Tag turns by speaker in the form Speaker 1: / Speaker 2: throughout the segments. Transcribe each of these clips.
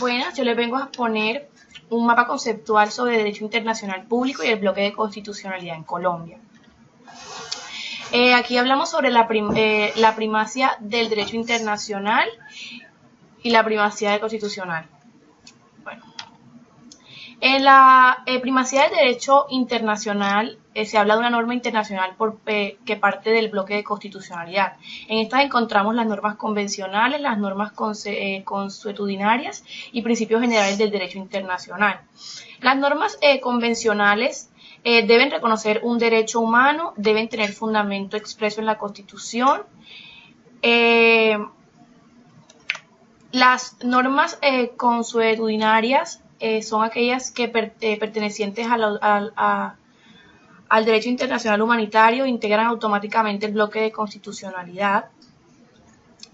Speaker 1: Buenas, yo les vengo a exponer un mapa conceptual sobre Derecho Internacional Público y el bloque de constitucionalidad en Colombia. Aquí hablamos sobre la primacía del derecho internacional y la primacía del constitucional. Bueno, en la primacía del derecho internacional se habla de una norma internacional que parte del bloque de constitucionalidad. En estas encontramos las normas convencionales, las normas consuetudinarias y principios generales del derecho internacional. Las normas convencionales deben reconocer un derecho humano, deben tener fundamento expreso en la Constitución. Las normas consuetudinarias son aquellas que pertenecientes al derecho internacional humanitario integran automáticamente el bloque de constitucionalidad.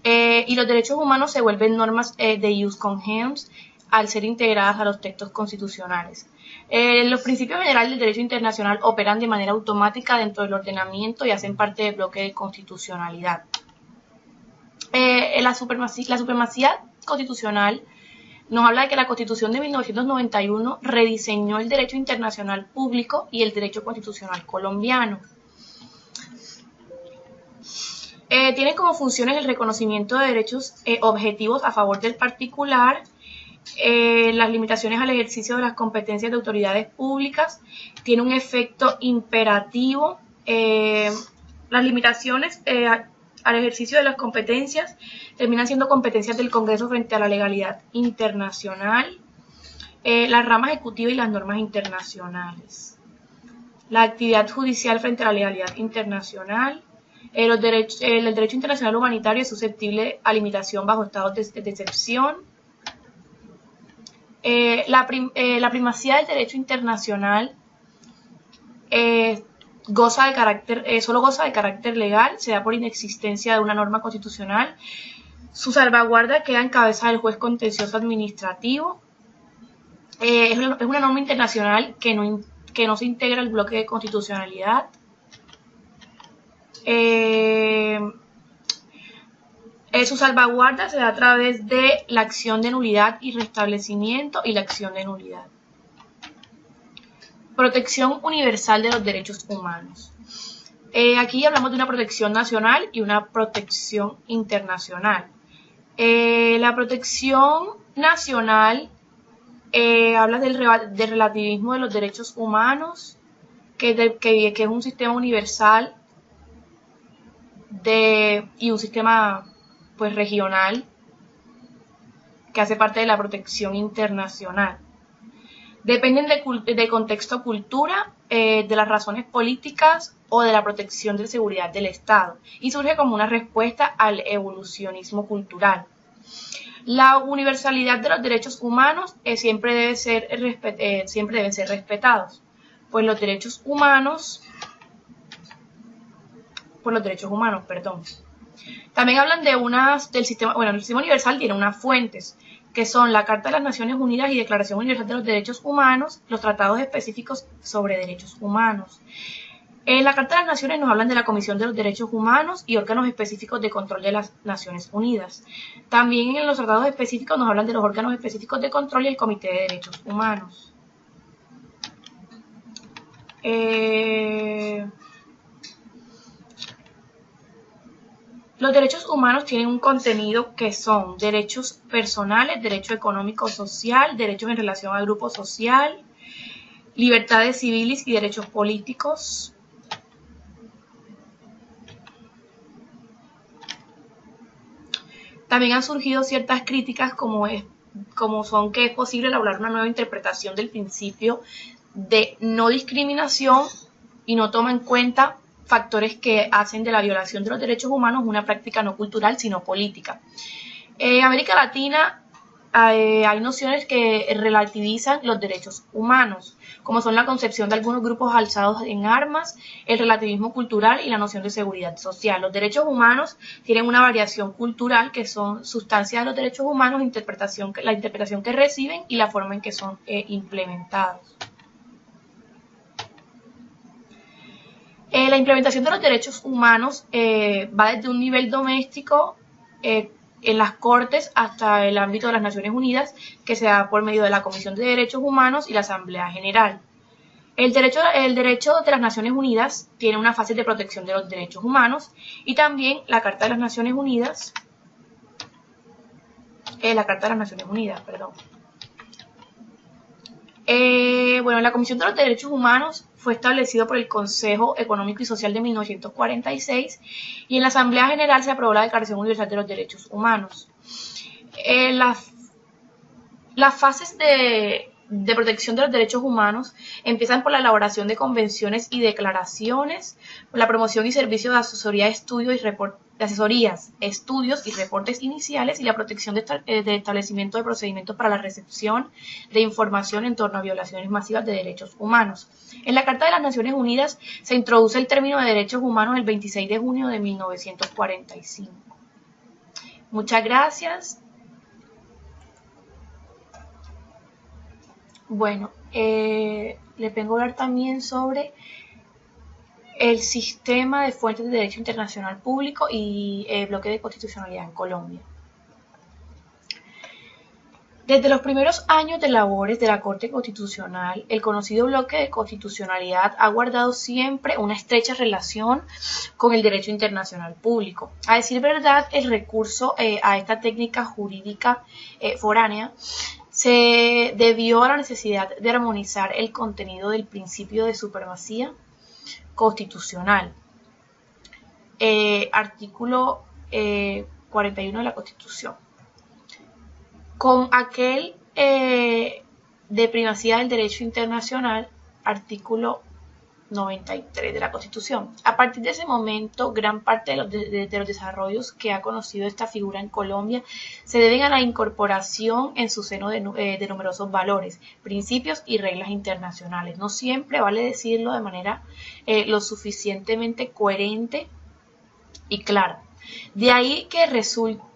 Speaker 1: Y los derechos humanos se vuelven normas de jus cogens al ser integradas a los textos constitucionales. Los principios generales del derecho internacional operan de manera automática dentro del ordenamiento y hacen parte del bloque de constitucionalidad. La supremacía constitucional nos habla de que la Constitución de 1991 rediseñó el derecho internacional público y el derecho constitucional colombiano. Tiene como funciones el reconocimiento de derechos objetivos a favor del particular, las limitaciones al ejercicio de las competencias de autoridades públicas, tiene un efecto imperativo, las limitaciones al ejercicio de las competencias terminan siendo competencias del Congreso frente a la legalidad internacional, la rama ejecutiva y las normas internacionales, la actividad judicial frente a la legalidad internacional, el derecho internacional humanitario es susceptible a limitación bajo estados de excepción. La primacía del derecho internacional solo goza de carácter legal, se da por inexistencia de una norma constitucional. Su salvaguarda queda en cabeza del juez contencioso administrativo. Es una norma internacional que no se integra al bloque de constitucionalidad. Su salvaguarda se da a través de la acción de nulidad y restablecimiento y la acción de nulidad. Protección universal de los derechos humanos. Aquí hablamos de una protección nacional y una protección internacional. La protección nacional habla del relativismo de los derechos humanos, que es un sistema universal y un sistema pues regional que hace parte de la protección internacional. Dependen del contexto cultura, de las razones políticas o de la protección de seguridad del Estado y surge como una respuesta al evolucionismo cultural. La universalidad de los derechos humanos siempre deben ser respetados, pues los derechos humanos, También hablan del sistema, el sistema universal tiene unas fuentes, que son la Carta de las Naciones Unidas y Declaración Universal de los Derechos Humanos, los tratados específicos sobre derechos humanos. En la Carta de las Naciones nos hablan de la Comisión de los Derechos Humanos y órganos específicos de control de las Naciones Unidas. También en los tratados específicos nos hablan de los órganos específicos de control y el Comité de Derechos Humanos. Los derechos humanos tienen un contenido que son derechos personales, derecho económico-social, derechos en relación al grupo social, libertades civiles y derechos políticos. También han surgido ciertas críticas como son que es posible elaborar una nueva interpretación del principio de no discriminación y no toma en cuenta factores que hacen de la violación de los derechos humanos una práctica no cultural, sino política. En América Latina hay nociones que relativizan los derechos humanos, como son la concepción de algunos grupos alzados en armas, el relativismo cultural y la noción de seguridad social. Los derechos humanos tienen una variación cultural que son sustancias de los derechos humanos, la interpretación que reciben y la forma en que son implementados. La implementación de los derechos humanos va desde un nivel doméstico en las Cortes hasta el ámbito de las Naciones Unidas, que se da por medio de la Comisión de Derechos Humanos y la Asamblea General. El derecho de las Naciones Unidas tiene una fase de protección de los derechos humanos y también la Carta de las Naciones Unidas, Bueno, la Comisión de los Derechos Humanos fue establecido por el Consejo Económico y Social de 1946 y en la Asamblea General se aprobó la Declaración Universal de los Derechos Humanos. Las fases de protección de los derechos humanos empiezan por la elaboración de convenciones y declaraciones, por la promoción y servicio de asesoría, estudios y reportes iniciales y la protección de establecimiento de procedimientos para la recepción de información en torno a violaciones masivas de derechos humanos. En la Carta de las Naciones Unidas se introduce el término de derechos humanos el 26 de junio de 1945. Muchas gracias. Bueno, les vengo a hablar también sobre el sistema de fuentes de derecho internacional público y el bloque de constitucionalidad en Colombia. Desde los primeros años de labores de la Corte Constitucional, el conocido bloque de constitucionalidad ha guardado siempre una estrecha relación con el derecho internacional público. A decir verdad, el recurso a esta técnica jurídica foránea se debió a la necesidad de armonizar el contenido del principio de supremacía constitucional. Artículo 41 de la Constitución. Con aquel de primacía del derecho internacional, artículo 93 de la Constitución. A partir de ese momento, gran parte de los desarrollos que ha conocido esta figura en Colombia se deben a la incorporación en su seno de numerosos valores, principios y reglas internacionales. No siempre vale decirlo de manera lo suficientemente coherente y clara. De ahí que resulte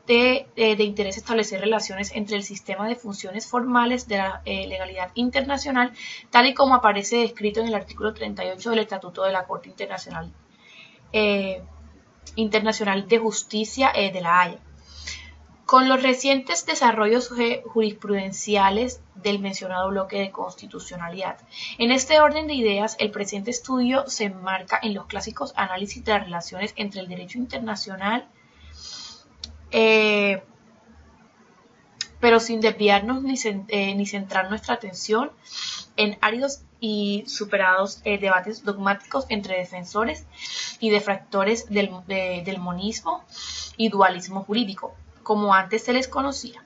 Speaker 1: de interés establecer relaciones entre el sistema de funciones formales de la legalidad internacional, tal y como aparece descrito en el artículo 38 del Estatuto de la Corte Internacional de Justicia de La Haya. Con los recientes desarrollos jurisprudenciales del mencionado bloque de constitucionalidad. En este orden de ideas, el presente estudio se enmarca en los clásicos análisis de las relaciones entre el derecho internacional, pero sin desviarnos ni centrar nuestra atención en áridos y superados debates dogmáticos entre defensores y detractores del monismo y dualismo jurídico, como antes se les conocía.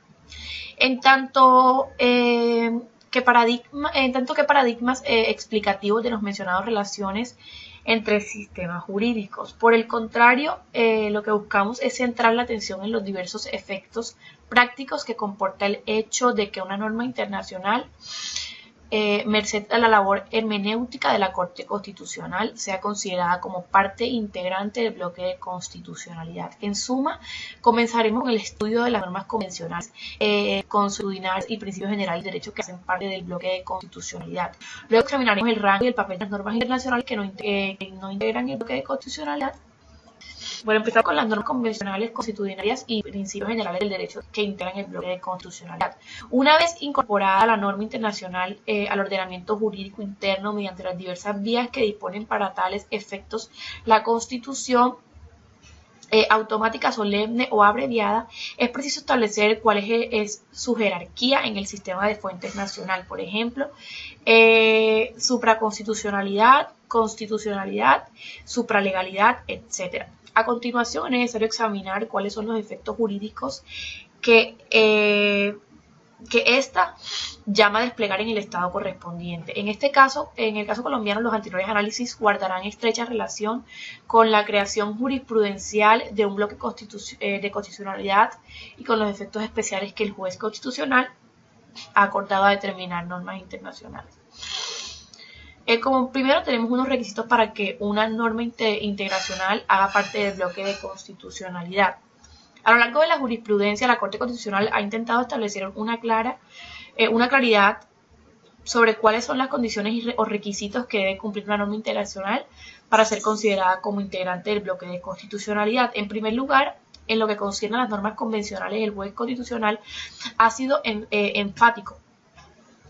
Speaker 1: En tanto que paradigmas explicativos de los mencionados relaciones entre sistemas jurídicos. Por el contrario, lo que buscamos es centrar la atención en los diversos efectos prácticos que comporta el hecho de que una norma internacional, merced a la labor hermenéutica de la Corte Constitucional, sea considerada como parte integrante del bloque de constitucionalidad. En suma, comenzaremos con el estudio de las normas convencionales, consuetudinarias y principios generales de derecho que hacen parte del bloque de constitucionalidad. Luego examinaremos el rango y el papel de las normas internacionales que no integran el bloque de constitucionalidad. Bueno, empezamos con las normas convencionales, consuetudinarias y principios generales del derecho que integran el bloque de constitucionalidad. Una vez incorporada la norma internacional al ordenamiento jurídico interno mediante las diversas vías que disponen para tales efectos la Constitución, automática, solemne o abreviada, es preciso establecer cuál es su jerarquía en el sistema de fuentes nacional. Por ejemplo, supraconstitucionalidad, constitucionalidad, supralegalidad, etc. A continuación, es necesario examinar cuáles son los efectos jurídicos que ésta llama a desplegar en el estado correspondiente. En este caso, en el caso colombiano, los anteriores análisis guardarán estrecha relación con la creación jurisprudencial de un bloque de constitucionalidad y con los efectos especiales que el juez constitucional ha acordado a determinar normas internacionales. Como primero tenemos unos requisitos para que una norma integracional haga parte del bloque de constitucionalidad. A lo largo de la jurisprudencia, la Corte Constitucional ha intentado establecer una claridad sobre cuáles son las condiciones o requisitos que debe cumplir una norma internacional para ser considerada como integrante del bloque de constitucionalidad. En primer lugar, en lo que concierne a las normas convencionales, el juez constitucional ha sido enfático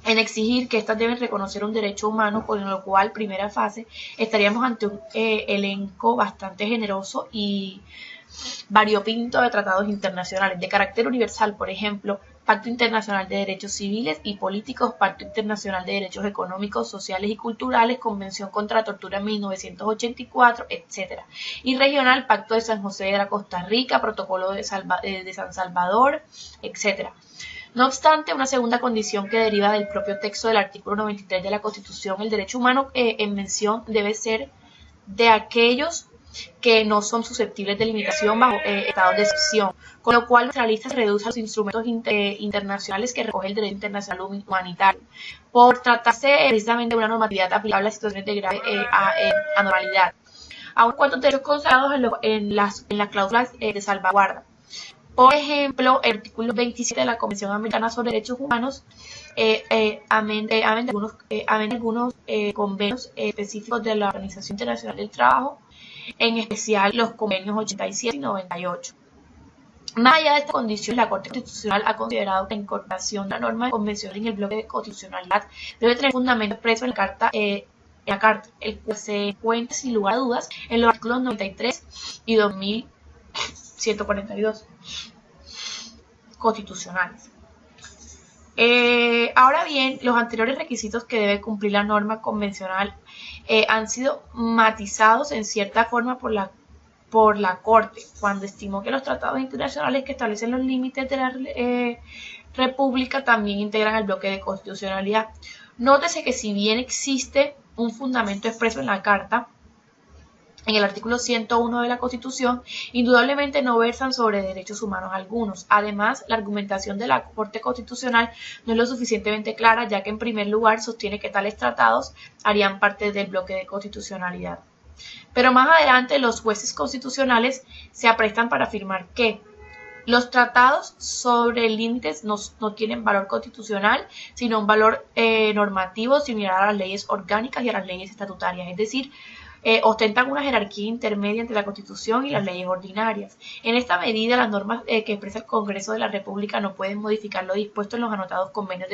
Speaker 1: en exigir que éstas deben reconocer un derecho humano, con lo cual, primera fase, estaríamos ante un elenco bastante generoso y variopinto de tratados internacionales de carácter universal, por ejemplo, Pacto Internacional de Derechos Civiles y Políticos, Pacto Internacional de Derechos Económicos, Sociales y Culturales, Convención contra la Tortura en 1984, etc. Y regional, Pacto de San José de la Costa Rica, Protocolo de San Salvador, etc. No obstante, una segunda condición que deriva del propio texto del artículo 93 de la Constitución, el derecho humano en mención debe ser de aquellos que no son susceptibles de limitación bajo estados de excepción, con lo cual nuestra lista se reduce a los instrumentos internacionales que recoge el derecho internacional humanitario, por tratarse precisamente de una normatividad aplicable a situaciones de grave anormalidad, aun cuando derechos consagrados en las cláusulas de salvaguarda. Por ejemplo, el artículo 27 de la Convención Americana sobre Derechos Humanos, amén de algunos convenios específicos de la Organización Internacional del Trabajo, en especial los convenios 87 y 98. Más allá de estas condiciones, la Corte Constitucional ha considerado que la incorporación de la norma de convención en el bloque de constitucionalidad debe tener fundamento expreso en la Carta, el cual se encuentra sin lugar a dudas en los artículos 93 y 2142 constitucionales. Ahora bien, los anteriores requisitos que debe cumplir la norma convencional han sido matizados en cierta forma por la Corte, cuando estimó que los tratados internacionales que establecen los límites de la República también integran el bloque de constitucionalidad. Nótese que si bien existe un fundamento expreso en la Carta, en el artículo 101 de la Constitución, indudablemente no versan sobre derechos humanos algunos. Además, la argumentación de la Corte Constitucional no es lo suficientemente clara, ya que en primer lugar sostiene que tales tratados harían parte del bloque de constitucionalidad. Pero más adelante los jueces constitucionales se aprestan para afirmar que los tratados sobre límites no tienen valor constitucional, sino un valor normativo similar a las leyes orgánicas y a las leyes estatutarias, es decir, ostentan una jerarquía intermedia entre la Constitución y las leyes ordinarias. En esta medida, las normas que expresa el Congreso de la República no pueden modificar lo dispuesto en los anotados convenios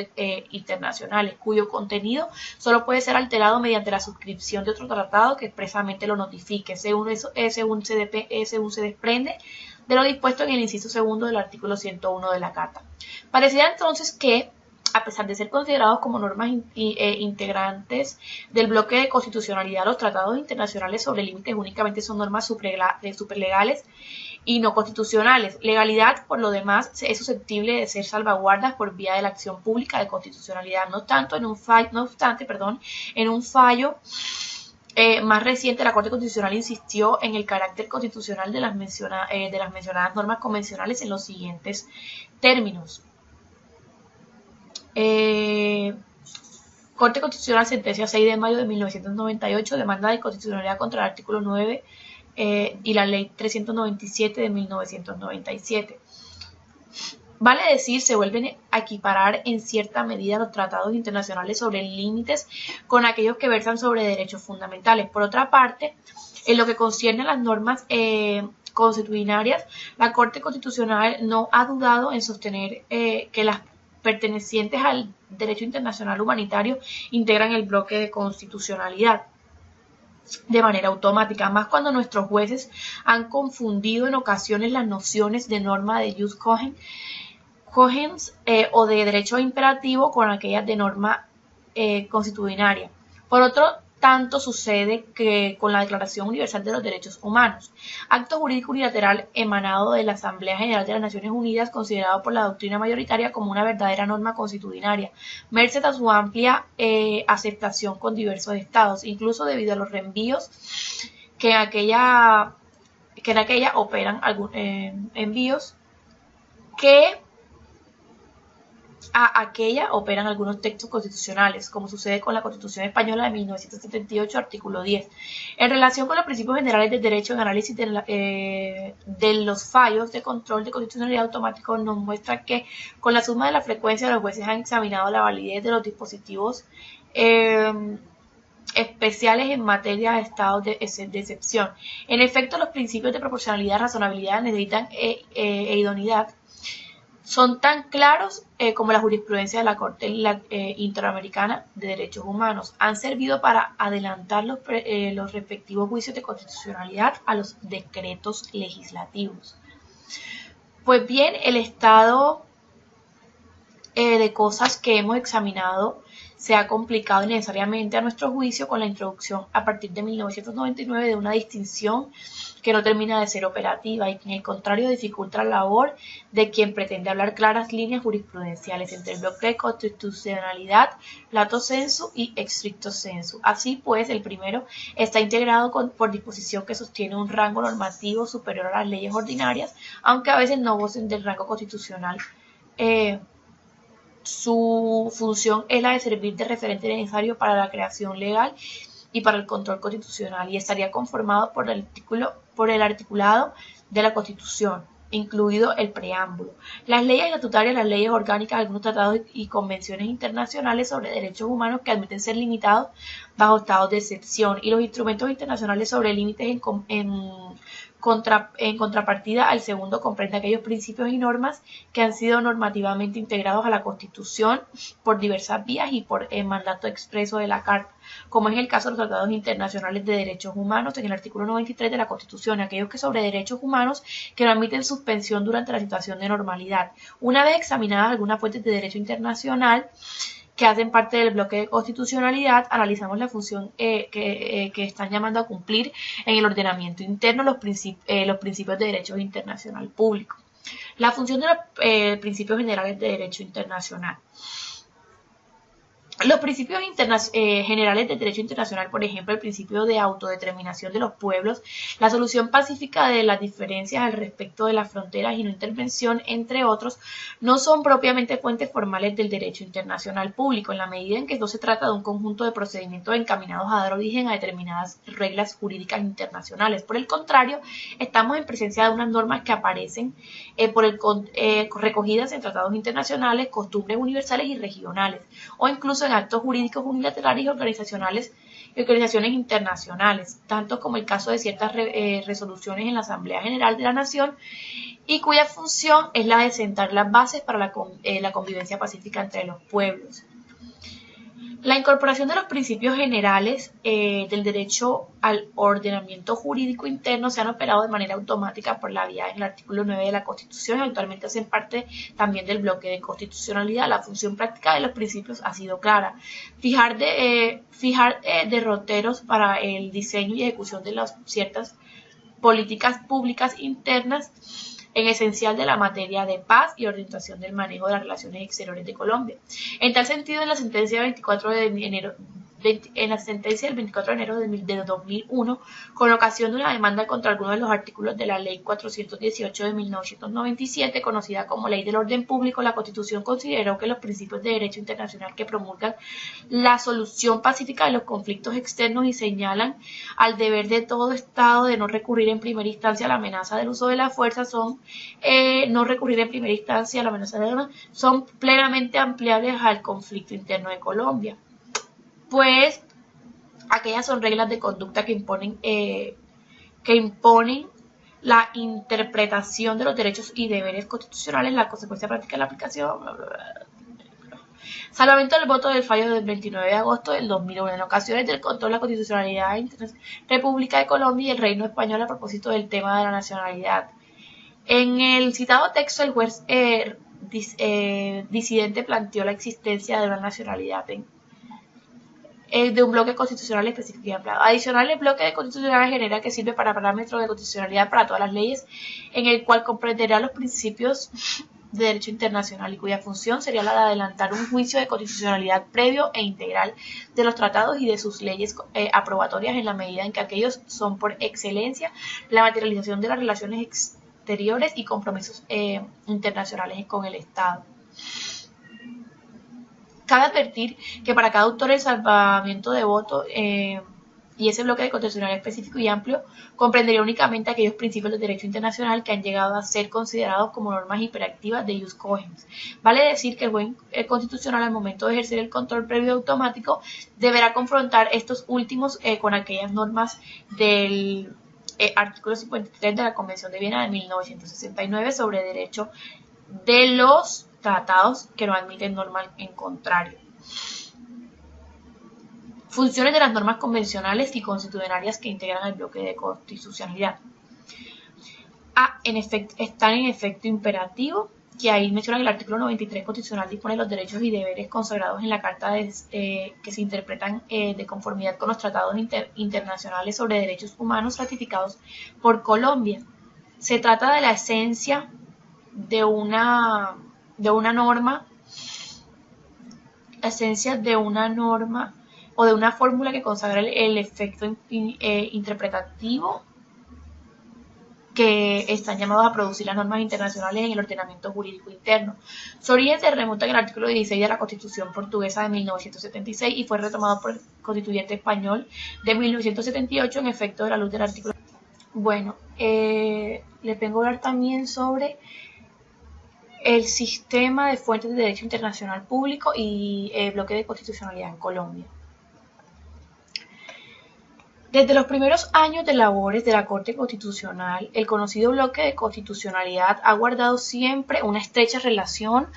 Speaker 1: internacionales, cuyo contenido solo puede ser alterado mediante la suscripción de otro tratado que expresamente lo notifique, según se desprende de lo dispuesto en el inciso segundo del artículo 101 de la Carta. Pareciera entonces que, a pesar de ser considerados como normas integrantes del bloque de constitucionalidad, los tratados internacionales sobre límites únicamente son normas superlegales y no constitucionales. Legalidad, por lo demás, es susceptible de ser salvaguardas por vía de la acción pública de constitucionalidad. No obstante, en un fallo más reciente, la Corte Constitucional insistió en el carácter constitucional de las mencionadas normas convencionales en los siguientes términos. Corte Constitucional, sentencia 6 de mayo de 1998, demanda de constitucionalidad contra el artículo 9 y la ley 397 de 1997. Vale decir, se vuelven a equiparar en cierta medida los tratados internacionales sobre límites con aquellos que versan sobre derechos fundamentales. Por otra parte, en lo que concierne a las normas constitucionarias, la Corte Constitucional no ha dudado en sostener que las pertenecientes al derecho internacional humanitario integran el bloque de constitucionalidad de manera automática, más cuando nuestros jueces han confundido en ocasiones las nociones de norma de jus cogens o de derecho imperativo con aquellas de norma constitucionaria. Por otro tanto sucede que con la Declaración Universal de los Derechos Humanos, acto jurídico unilateral emanado de la Asamblea General de las Naciones Unidas, considerado por la doctrina mayoritaria como una verdadera norma constitucionaria, merced a su amplia aceptación con diversos estados, incluso debido a los reenvíos que en aquella operan envíos que a aquella operan algunos textos constitucionales, como sucede con la Constitución Española de 1978, artículo 10. En relación con los principios generales del derecho, en análisis de los fallos de control de constitucionalidad automático nos muestra que, con la suma de la frecuencia, los jueces han examinado la validez de los dispositivos especiales en materia de estados de excepción. En efecto, los principios de proporcionalidad, razonabilidad, necesitan e idoneidad son tan claros como la jurisprudencia de la Corte Interamericana de Derechos Humanos. Han servido para adelantar los respectivos juicios de constitucionalidad a los decretos legislativos. Pues bien, el estado de cosas que hemos examinado se ha complicado innecesariamente a nuestro juicio con la introducción a partir de 1999 de una distinción que no termina de ser operativa y que en el contrario dificulta la labor de quien pretende hablar claras líneas jurisprudenciales entre el bloque de constitucionalidad, lato sensu y stricto sensu. Así pues, el primero está integrado por disposición que sostiene un rango normativo superior a las leyes ordinarias, aunque a veces no gocen del rango constitucional. Su función es la de servir de referente necesario para la creación legal y para el control constitucional, y estaría conformado por el articulado de la Constitución, incluido el preámbulo. Las leyes estatutarias, las leyes orgánicas, algunos tratados y convenciones internacionales sobre derechos humanos que admiten ser limitados bajo estados de excepción, y los instrumentos internacionales sobre límites en contrapartida al segundo comprende aquellos principios y normas que han sido normativamente integrados a la Constitución por diversas vías y por el mandato expreso de la Carta, como es el caso de los tratados internacionales de derechos humanos en el artículo 93 de la Constitución, aquellos que sobre derechos humanos que no admiten suspensión durante la situación de normalidad. Una vez examinadas algunas fuentes de derecho internacional que hacen parte del bloque de constitucionalidad, analizamos la función que están llamando a cumplir en el ordenamiento interno los principios de derecho internacional público. La función de los principios generales de derecho internacional. Los principios generales del derecho internacional, por ejemplo, el principio de autodeterminación de los pueblos, la solución pacífica de las diferencias al respecto de las fronteras y no intervención, entre otros, no son propiamente fuentes formales del derecho internacional público, en la medida en que no se trata de un conjunto de procedimientos encaminados a dar origen a determinadas reglas jurídicas internacionales. Por el contrario, estamos en presencia de unas normas que aparecen recogidas en tratados internacionales, costumbres universales y regionales, o incluso en actos jurídicos unilaterales y organizaciones internacionales, tanto como el caso de ciertas resoluciones en la Asamblea General de la Nación, y cuya función es la de sentar las bases para la convivencia pacífica entre los pueblos. La incorporación de los principios generales del derecho al ordenamiento jurídico interno se han operado de manera automática por la vía del artículo 9 de la Constitución y actualmente hacen parte también del bloque de constitucionalidad. La función práctica de los principios ha sido clara: fijar derroteros para el diseño y ejecución de ciertas políticas públicas internas en esencial de la materia de paz y orientación del manejo de las relaciones exteriores de Colombia. En tal sentido, en la sentencia del 24 de enero de 2001, con ocasión de una demanda contra algunos de los artículos de la Ley 418 de 1997, conocida como Ley del Orden Público, la Constitución consideró que los principios de derecho internacional que promulgan la solución pacífica de los conflictos externos y señalan al deber de todo Estado de no recurrir en primera instancia a la amenaza del uso de la fuerza son plenamente ampliables al conflicto interno de Colombia. Pues aquellas son reglas de conducta que imponen la interpretación de los derechos y deberes constitucionales, la consecuencia práctica de la aplicación, Salvamento del voto del fallo del 29 de agosto del 2001 en ocasiones del control de la constitucionalidad de la República de Colombia y el Reino Español a propósito del tema de la nacionalidad. En el citado texto, el juez disidente planteó la existencia de una nacionalidad de un bloque constitucional específico y ampliado. Adicional, el bloque de constitucional general que sirve para parámetros de constitucionalidad para todas las leyes, en el cual comprenderá los principios de derecho internacional y cuya función sería la de adelantar un juicio de constitucionalidad previo e integral de los tratados y de sus leyes aprobatorias en la medida en que aquellos son por excelencia la materialización de las relaciones exteriores y compromisos internacionales con el Estado. Cabe advertir que para cada autor el salvamiento de voto y ese bloque de constitucionalidad específico y amplio comprendería únicamente aquellos principios del derecho internacional que han llegado a ser considerados como normas hiperactivas de ius cogens. Vale decir que el juez constitucional, al momento de ejercer el control previo automático, deberá confrontar estos últimos con aquellas normas del artículo 53 de la Convención de Viena de 1969 sobre derecho de los tratados que no admiten normas en contrario. Funciones de las normas convencionales y constitucionarias que integran el bloque de constitucionalidad. Están en efecto imperativo, que ahí menciona que el artículo 93 constitucional dispone de los derechos y deberes consagrados en la Carta que se interpretan de conformidad con los tratados internacionales sobre derechos humanos ratificados por Colombia. Se trata de la esencia de una norma o de una fórmula que consagra el efecto interpretativo que están llamados a producir las normas internacionales en el ordenamiento jurídico interno. Su origen se remonta en el artículo 16 de la Constitución portuguesa de 1976 y fue retomado por el constituyente español de 1978 en efecto de la luz del artículo. Bueno, les vengo a hablar también sobre el sistema de fuentes de derecho internacional público y el bloque de constitucionalidad en Colombia. Desde los primeros años de labores de la Corte Constitucional, el conocido bloque de constitucionalidad ha guardado siempre una estrecha relación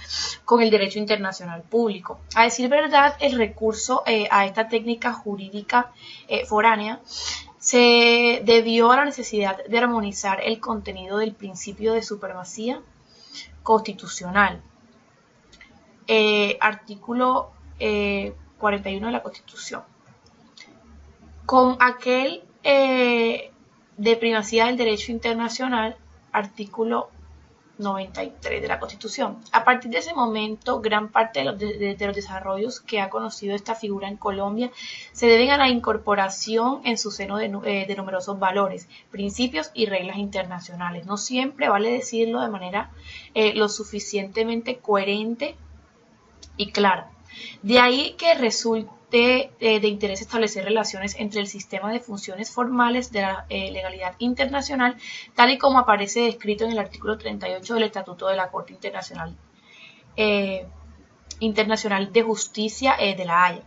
Speaker 1: con el derecho internacional público. A decir verdad, el recurso a esta técnica jurídica foránea se debió a la necesidad de armonizar el contenido del principio de supremacía constitucional. Artículo 41 de la Constitución. Con aquel de primacía del derecho internacional, artículo 93 de la Constitución. A partir de ese momento, gran parte de los desarrollos que ha conocido esta figura en Colombia se deben a la incorporación en su seno de numerosos valores, principios y reglas internacionales. No siempre, vale decirlo, de manera lo suficientemente coherente y clara. De ahí que resulte de interés establecer relaciones entre el sistema de funciones formales de la legalidad internacional, tal y como aparece descrito en el artículo 38 del Estatuto de la Corte Internacional de Justicia de La Haya.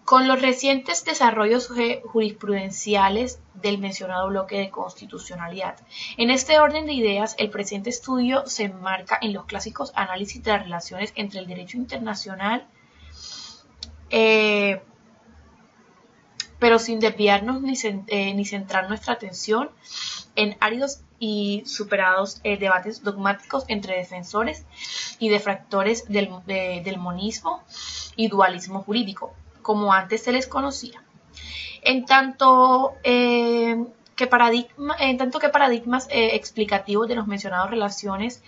Speaker 1: Con los recientes desarrollos jurisprudenciales del mencionado bloque de constitucionalidad. En este orden de ideas, el presente estudio se enmarca en los clásicos análisis de las relaciones entre el derecho internacional, pero sin desviarnos ni centrar nuestra atención en áridos y superados debates dogmáticos entre defensores y detractores del monismo y dualismo jurídico, como antes se les conocía. En tanto que paradigmas explicativos de los mencionados relaciones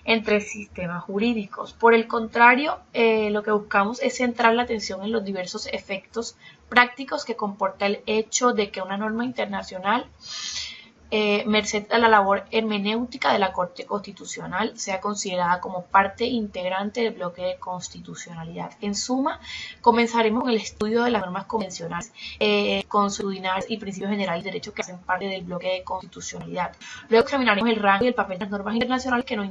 Speaker 1: entre sistemas jurídicos. Por el contrario, lo que buscamos es centrar la atención en los diversos efectos prácticos que comporta el hecho de que una norma internacional, merced a la labor hermenéutica de la Corte Constitucional, sea considerada como parte integrante del bloque de constitucionalidad. En suma, comenzaremos con el estudio de las normas convencionales, constitucionales y principios generales de derecho que hacen parte del bloque de constitucionalidad. Luego examinaremos el rango y el papel de las normas internacionales que no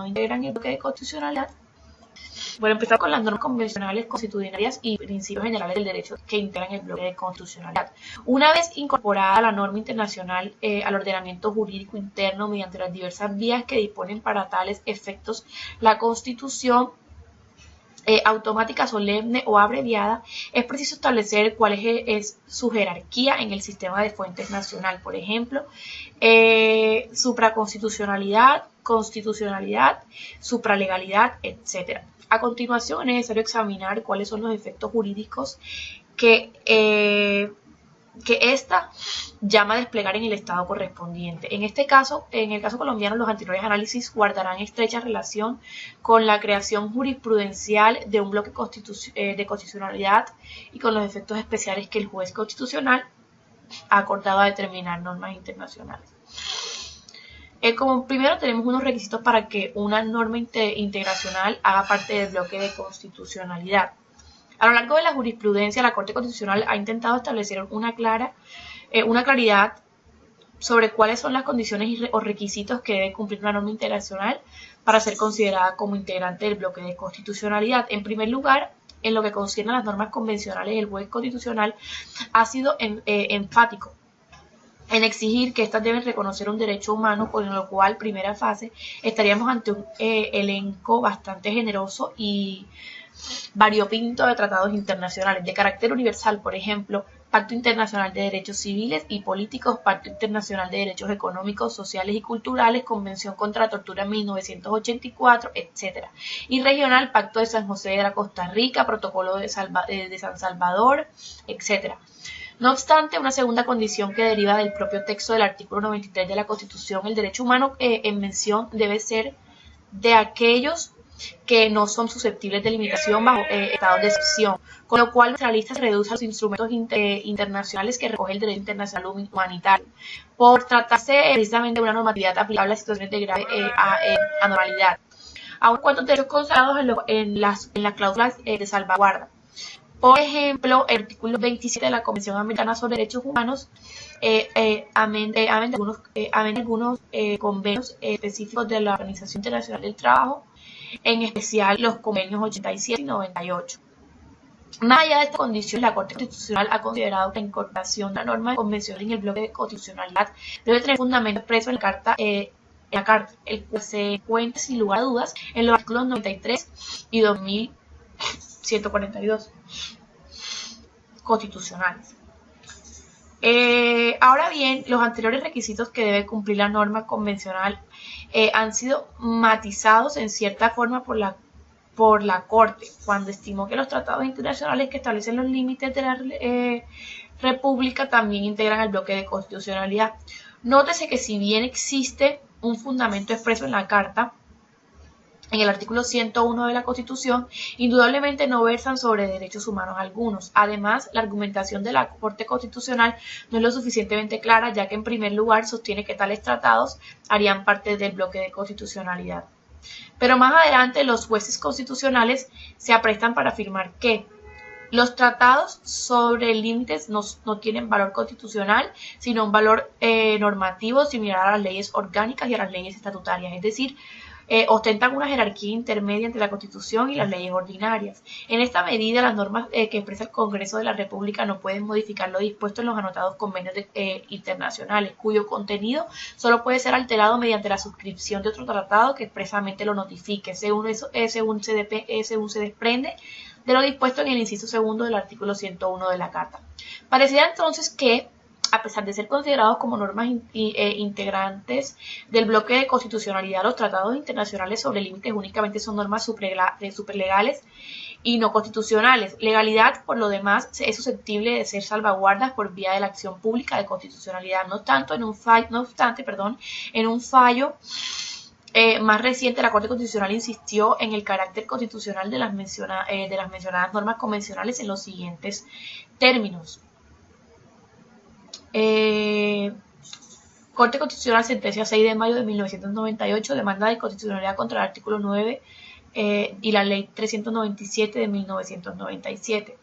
Speaker 1: integran el bloque de constitucionalidad. Bueno, empezar con las normas convencionales, constitucionarias y principios generales del derecho que integran el bloque de constitucionalidad. Una vez incorporada la norma internacional al ordenamiento jurídico interno mediante las diversas vías que disponen para tales efectos la Constitución automática, solemne o abreviada, es preciso establecer cuál es su jerarquía en el sistema de fuentes nacional. Por ejemplo, supraconstitucionalidad, constitucionalidad, supralegalidad, etc. A continuación, es necesario examinar cuáles son los efectos jurídicos que ésta llama a desplegar en el estado correspondiente. En este caso, en el caso colombiano, los anteriores análisis guardarán estrecha relación con la creación jurisprudencial de un bloque de constitucionalidad y con los efectos especiales que el juez constitucional ha acordado a determinar normas internacionales. Como primero tenemos unos requisitos para que una norma integracional haga parte del bloque de constitucionalidad. A lo largo de la jurisprudencia, la Corte Constitucional ha intentado establecer una claridad sobre cuáles son las condiciones o requisitos que debe cumplir una norma internacional para ser considerada como integrante del bloque de constitucionalidad. En primer lugar, en lo que concierne a las normas convencionales, el juez constitucional ha sido enfático en exigir que éstas deben reconocer un derecho humano, con lo cual, primera fase, estaríamos ante un elenco bastante generoso y variopinto de tratados internacionales de carácter universal, por ejemplo, Pacto Internacional de Derechos Civiles y Políticos, Pacto Internacional de Derechos Económicos, Sociales y Culturales, Convención contra la Tortura en 1984, etc. Y regional, Pacto de San José de la Costa Rica, Protocolo de San Salvador, etc. No obstante, una segunda condición que deriva del propio texto del artículo 93 de la Constitución, el derecho humano en mención debe ser de aquellos que no son susceptibles de limitación bajo estados de excepción, con lo cual nuestra lista se reduce a los instrumentos internacionales que recoge el derecho internacional humanitario, por tratarse precisamente de una normatividad aplicable a situaciones de grave anormalidad. Aun cuando derechos consagrados en las cláusulas de salvaguarda. Por ejemplo, el artículo 27 de la Convención Americana sobre Derechos Humanos, amén de algunos convenios específicos de la Organización Internacional del Trabajo, en especial los convenios 87 y 98. Más allá de estas condiciones, la Corte Constitucional ha considerado que la incorporación de la norma de convención en el bloque de constitucionalidad debe tener fundamento expreso en la Carta, el cual se encuentra sin lugar a dudas en los artículos 93 y 2142 constitucionales. Ahora bien, los anteriores requisitos que debe cumplir la norma convencional han sido matizados en cierta forma por la Corte, cuando estimó que los tratados internacionales que establecen los límites de la República también integran el bloque de constitucionalidad. Nótese que si bien existe un fundamento expreso en la Carta, en el artículo 101 de la Constitución, indudablemente no versan sobre derechos humanos algunos. Además, la argumentación de la Corte Constitucional no es lo suficientemente clara, ya que en primer lugar sostiene que tales tratados harían parte del bloque de constitucionalidad. Pero más adelante los jueces constitucionales se aprestan para afirmar que los tratados sobre límites no tienen valor constitucional, sino un valor normativo similar a las leyes orgánicas y a las leyes estatutarias, es decir, ostentan una jerarquía intermedia entre la Constitución y las leyes ordinarias. En esta medida, las normas que expresa el Congreso de la República no pueden modificar lo dispuesto en los anotados convenios internacionales, cuyo contenido solo puede ser alterado mediante la suscripción de otro tratado que expresamente lo notifique, según se desprende de lo dispuesto en el inciso segundo del artículo 101 de la Carta. Parecía entonces que, a pesar de ser considerados como normas integrantes del bloque de constitucionalidad, los tratados internacionales sobre límites únicamente son normas superlegales y no constitucionales. Legalidad, por lo demás, es susceptible de ser salvaguardas por vía de la acción pública de constitucionalidad. No obstante, en un fallo más reciente, la Corte Constitucional insistió en el carácter constitucional de las mencionadas normas convencionales en los siguientes términos. Corte Constitucional, sentencia 6 de mayo de 1998, demanda de constitucionalidad contra el artículo 9 y la ley 397 de 1997.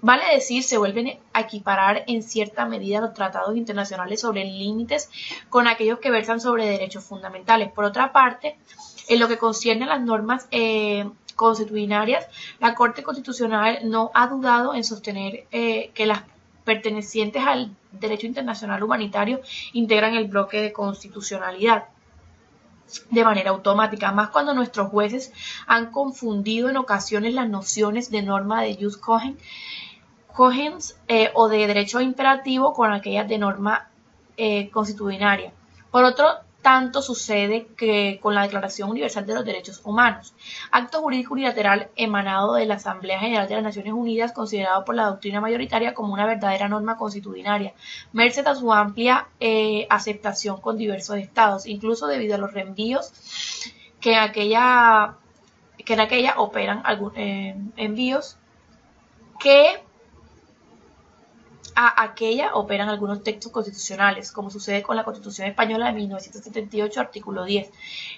Speaker 1: Vale decir, se vuelven a equiparar en cierta medida los tratados internacionales sobre límites con aquellos que versan sobre derechos fundamentales. Por otra parte, en lo que concierne a las normas constitucionarias, la Corte Constitucional no ha dudado en sostener que las pertenecientes al derecho internacional humanitario integran el bloque de constitucionalidad de manera automática, más cuando nuestros jueces han confundido en ocasiones las nociones de norma de jus cogens o de derecho imperativo con aquellas de norma constitucionaria. Por otro tanto sucede que con la Declaración Universal de los Derechos Humanos, acto jurídico unilateral emanado de la Asamblea General de las Naciones Unidas, considerado por la doctrina mayoritaria como una verdadera norma constitucionaria, merced a su amplia aceptación con diversos estados, incluso debido a los reenvíos que en aquella operan envíos que a aquella operan algunos textos constitucionales, como sucede con la Constitución Española de 1978, artículo 10.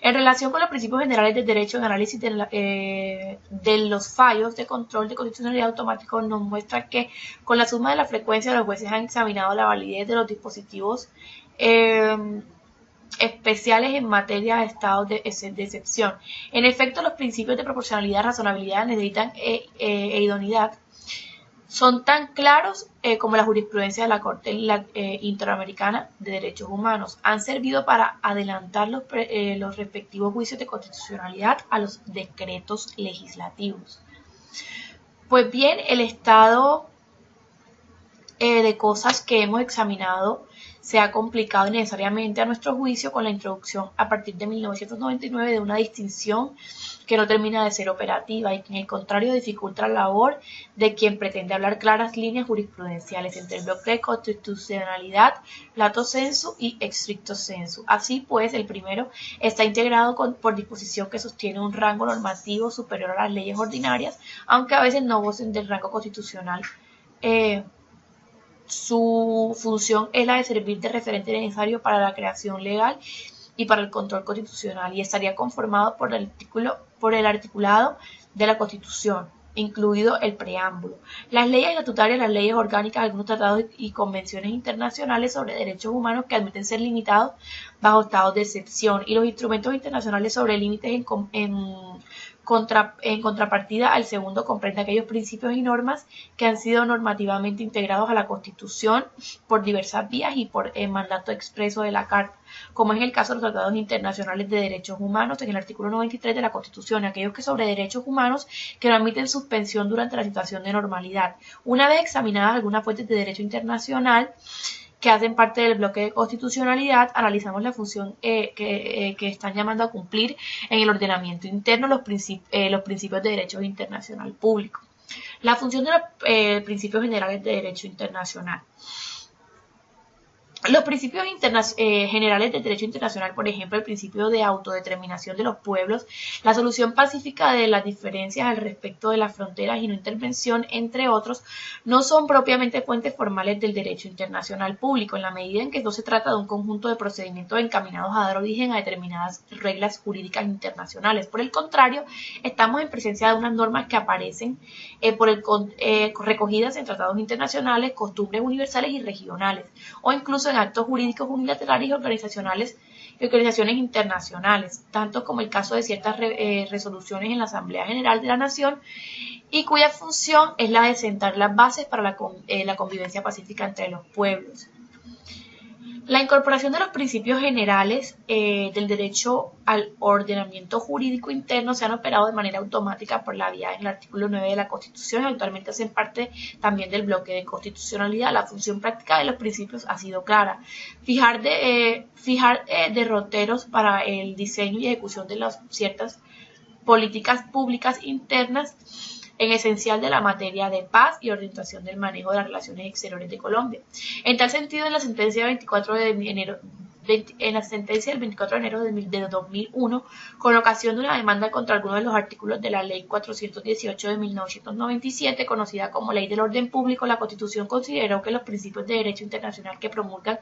Speaker 1: En relación con los principios generales del derecho, en análisis de los fallos de control de constitucionalidad automático nos muestra que con la suma de la frecuencia los jueces han examinado la validez de los dispositivos especiales en materia de estados de excepción. En efecto, los principios de proporcionalidad, razonabilidad, necesitan idoneidad son tan claros como la jurisprudencia de la Corte Interamericana de Derechos Humanos. Han servido para adelantar los respectivos juicios de constitucionalidad a los decretos legislativos. Pues bien, el estado de cosas que hemos examinado se ha complicado innecesariamente a nuestro juicio con la introducción a partir de 1999 de una distinción que no termina de ser operativa y que en el contrario dificulta la labor de quien pretende hablar claras líneas jurisprudenciales entre el bloque de constitucionalidad, lato sensu y stricto sensu. Así pues, el primero está integrado por disposición que sostiene un rango normativo superior a las leyes ordinarias, aunque a veces no gocen del rango constitucional. Su función es la de servir de referente necesario para la creación legal y para el control constitucional, y estaría conformado por el articulado de la Constitución, incluido el preámbulo, las leyes estatutarias, las leyes orgánicas, algunos tratados y convenciones internacionales sobre derechos humanos que admiten ser limitados bajo estados de excepción, y los instrumentos internacionales sobre límites en contrapartida al segundo comprende aquellos principios y normas que han sido normativamente integrados a la Constitución por diversas vías y por el mandato expreso de la Carta, como es el caso de los tratados internacionales de derechos humanos en el artículo 93 de la Constitución, aquellos que sobre derechos humanos que no admiten suspensión durante la situación de normalidad. Una vez examinadas algunas fuentes de derecho internacional que hacen parte del bloque de constitucionalidad, analizamos la función que están llamando a cumplir en el ordenamiento interno los principios de derecho internacional público. La función de los principios generales de derecho internacional. Los principios generales del derecho internacional, por ejemplo, el principio de autodeterminación de los pueblos, la solución pacífica de las diferencias al respecto de las fronteras y no intervención, entre otros, no son propiamente fuentes formales del derecho internacional público, en la medida en que no se trata de un conjunto de procedimientos encaminados a dar origen a determinadas reglas jurídicas internacionales. Por el contrario, estamos en presencia de unas normas que aparecen recogidas en tratados internacionales, costumbres universales y regionales, o incluso en actos jurídicos unilaterales y organizaciones internacionales, tanto como el caso de ciertas resoluciones en la Asamblea General de la Nación, y cuya función es la de sentar las bases para la convivencia pacífica entre los pueblos. La incorporación de los principios generales del derecho al ordenamiento jurídico interno se han operado de manera automática por la vía en el artículo 9 de la Constitución y actualmente hacen parte también del bloque de constitucionalidad. La función práctica de los principios ha sido clara: fijar derroteros para el diseño y ejecución de ciertas políticas públicas internas en esencial de la materia de paz y orientación del manejo de las relaciones exteriores de Colombia. En tal sentido, en la sentencia del 24 de enero de 2001, con ocasión de una demanda contra alguno de los artículos de la Ley 418 de 1997, conocida como Ley del Orden Público, la Constitución consideró que los principios de derecho internacional que promulgan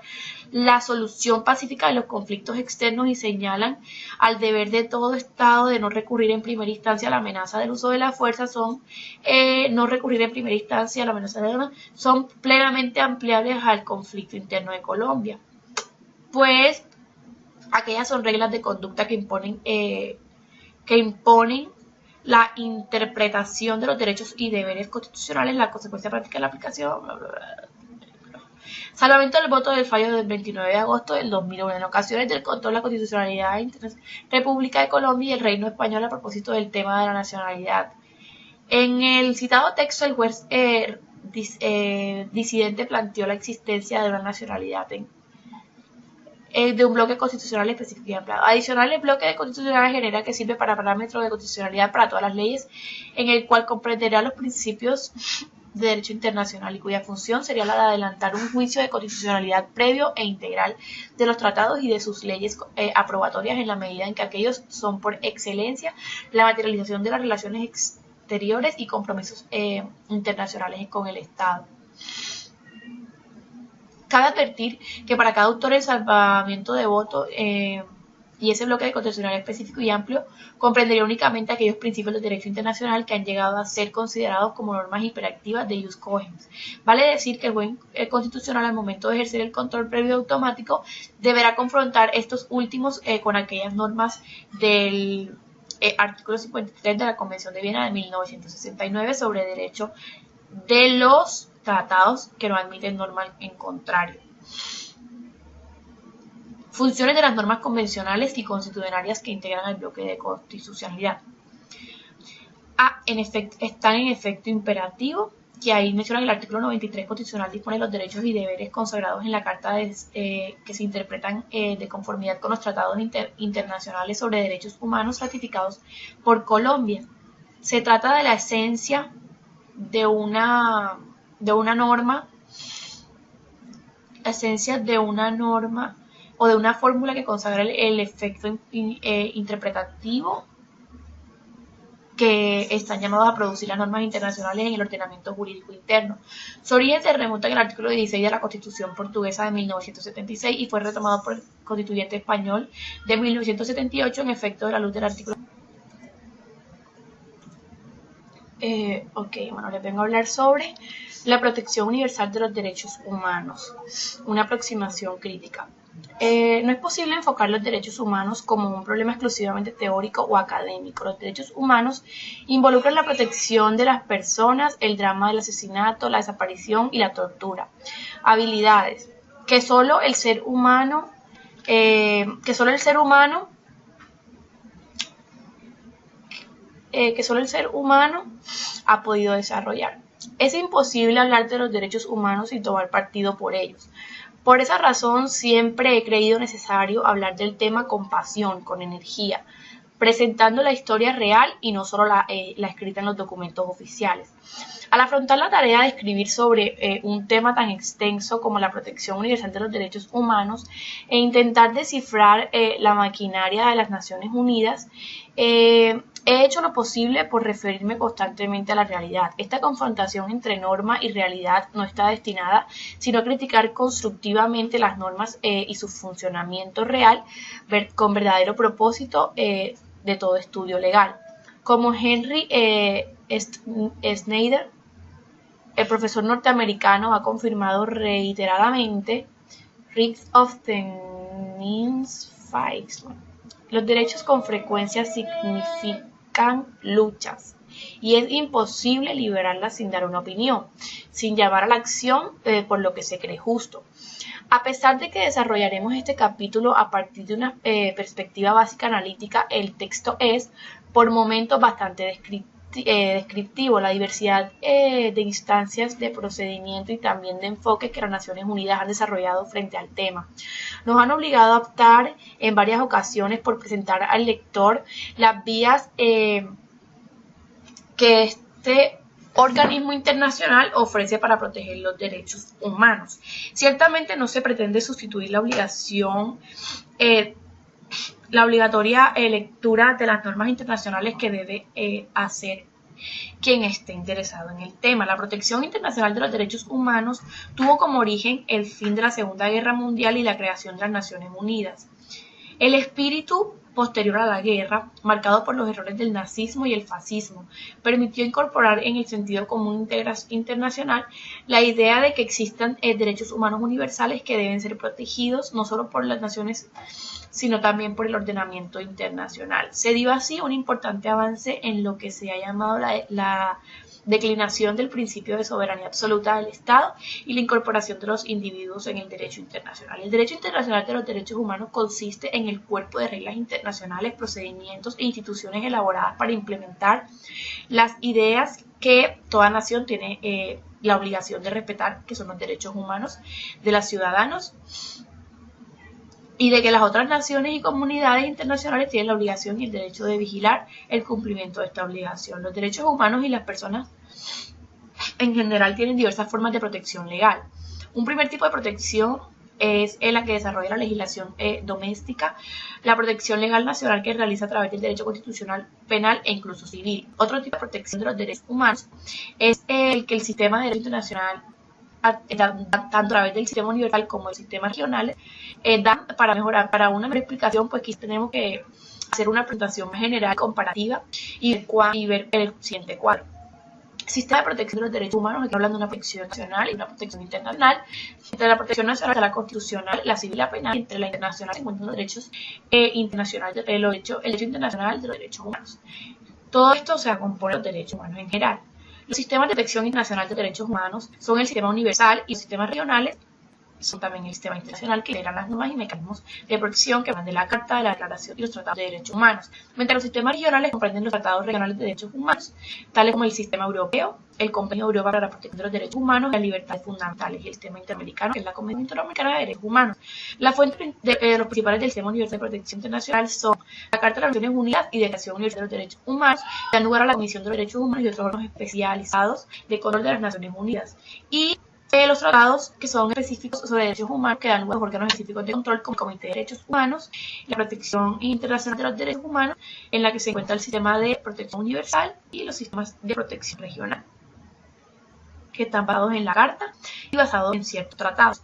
Speaker 1: la solución pacífica de los conflictos externos y señalan al deber de todo Estado de no recurrir en primera instancia a la amenaza del uso de la fuerza son plenamente ampliables al conflicto interno de Colombia. Pues aquellas son reglas de conducta que imponen la interpretación de los derechos y deberes constitucionales, la consecuencia práctica de la aplicación, bla, bla, bla. Salvamento del voto del fallo del 29 de agosto del 2001 en ocasiones del control de la constitucionalidad de República de Colombia y el Reino Español a propósito del tema de la nacionalidad. En el citado texto, el juez disidente planteó la existencia de una nacionalidad de un bloque constitucional específico y ampliado. Adicional, el bloque de constitucional general que sirve para parámetros de constitucionalidad para todas las leyes, en el cual comprenderá los principios de derecho internacional y cuya función sería la de adelantar un juicio de constitucionalidad previo e integral de los tratados y de sus leyes aprobatorias en la medida en que aquellos son por excelencia la materialización de las relaciones exteriores y compromisos internacionales con el Estado. Cabe advertir que para cada autor el salvamiento de voto y ese bloque de constitucional específico y amplio comprendería únicamente aquellos principios del derecho internacional que han llegado a ser considerados como normas hiperactivas de jus cogens. Vale decir que el juez constitucional, al momento de ejercer el control previo automático, deberá confrontar estos últimos con aquellas normas del artículo 53 de la Convención de Viena de 1969 sobre derecho de los tratados que no admiten normas en contrario. Funciones de las normas convencionales y constitucionarias que integran el bloque de constitucionalidad. Están en efecto imperativo, que ahí menciona que el artículo 93 constitucional dispone los derechos y deberes consagrados en la Carta que se interpretan de conformidad con los tratados internacionales sobre derechos humanos ratificados por Colombia. Se trata de la esencia de una norma o de una fórmula que consagra el efecto interpretativo que están llamados a producir las normas internacionales en el ordenamiento jurídico interno. Su origen se remonta al artículo 16 de la Constitución portuguesa de 1976 y fue retomado por el constituyente español de 1978 en efecto de la luz del artículo. Les vengo a hablar sobre la protección universal de los derechos humanos, una aproximación crítica. No es posible enfocar los derechos humanos como un problema exclusivamente teórico o académico. Los derechos humanos involucran la protección de las personas, el drama del asesinato, la desaparición y la tortura. Habilidades que solo el ser humano ha podido desarrollar. Es imposible hablar de los derechos humanos sin tomar partido por ellos. Por esa razón siempre he creído necesario hablar del tema con pasión, con energía, presentando la historia real y no solo la escrita en los documentos oficiales. Al afrontar la tarea de escribir sobre un tema tan extenso como la protección universal de los derechos humanos e intentar descifrar la maquinaria de las Naciones Unidas, he hecho lo posible por referirme constantemente a la realidad. Esta confrontación entre norma y realidad no está destinada sino a criticar constructivamente las normas y su funcionamiento real con verdadero propósito de todo estudio legal. Como Henry Snyder, el profesor norteamericano, ha confirmado reiteradamente, Rights of the Fights. Los derechos con frecuencia significan luchas y es imposible liberarlas sin dar una opinión, sin llamar a la acción por lo que se cree justo. A pesar de que desarrollaremos este capítulo a partir de una perspectiva básica analítica, el texto es por momentos bastante descriptivo. La diversidad de instancias de procedimiento y también de enfoque que las Naciones Unidas han desarrollado frente al tema nos han obligado a optar en varias ocasiones por presentar al lector las vías que este organismo internacional ofrece para proteger los derechos humanos. Ciertamente no se pretende sustituir la obligatoria lectura de las normas internacionales que debe hacer quien esté interesado en el tema. La protección internacional de los derechos humanos tuvo como origen el fin de la Segunda Guerra Mundial y la creación de las Naciones Unidas. El espíritu posterior a la guerra, marcado por los errores del nazismo y el fascismo, permitió incorporar en el sentido común internacional la idea de que existan derechos humanos universales que deben ser protegidos no solo por las naciones, sino también por el ordenamiento internacional. Se dio así un importante avance en lo que se ha llamado la declinación del principio de soberanía absoluta del Estado y la incorporación de los individuos en el derecho internacional. El derecho internacional de los derechos humanos consiste en el cuerpo de reglas internacionales, procedimientos e instituciones elaboradas para implementar las ideas que toda nación tiene la obligación de respetar, que son los derechos humanos de los ciudadanos, y de que las otras naciones y comunidades internacionales tienen la obligación y el derecho de vigilar el cumplimiento de esta obligación. Los derechos humanos y las personas en general tienen diversas formas de protección legal. Un primer tipo de protección es la que desarrolla la legislación doméstica, la protección legal nacional que realiza a través del derecho constitucional, penal e incluso civil. Otro tipo de protección de los derechos humanos es el que el sistema de derecho internacional tanto a través del sistema universal como del sistema regional, dan para mejorar, para una mejor explicación, pues quizás tenemos que hacer una presentación general comparativa y ver el siguiente cuadro. Sistema de protección de los derechos humanos, aquí hablando de una protección nacional y una protección internacional. Entre la protección nacional está la constitucional, la civil y la penal, y entre la internacional se encuentran los derechos internacionales, el derecho internacional de los derechos humanos. Todo esto se compone de los derechos humanos en general. Los sistemas de protección internacional de derechos humanos son el sistema universal y los sistemas regionales son también el sistema internacional, que integran las normas y mecanismos de protección que van de la Carta, de la Declaración y los tratados de derechos humanos. Mientras los sistemas regionales comprenden los tratados regionales de derechos humanos, tales como el sistema europeo, el Convenio de Europa para la Protección de los Derechos Humanos y las Libertades Fundamentales, y el sistema interamericano, que es la Convención Interamericana de Derechos Humanos. Las fuentes de los principales del sistema universal de protección internacional son la Carta de las Naciones Unidas y Declaración Universal de los Derechos Humanos, que dan lugar a la Comisión de los Derechos Humanos y otros órganos especializados de control de las Naciones Unidas. Y los tratados que son específicos sobre derechos humanos, que dan lugar a órganos específicos de control como el Comité de Derechos Humanos, la Protección Internacional de los Derechos Humanos, en la que se encuentra el sistema de protección universal y los sistemas de protección regional, que están basados en la Carta y basados en ciertos tratados.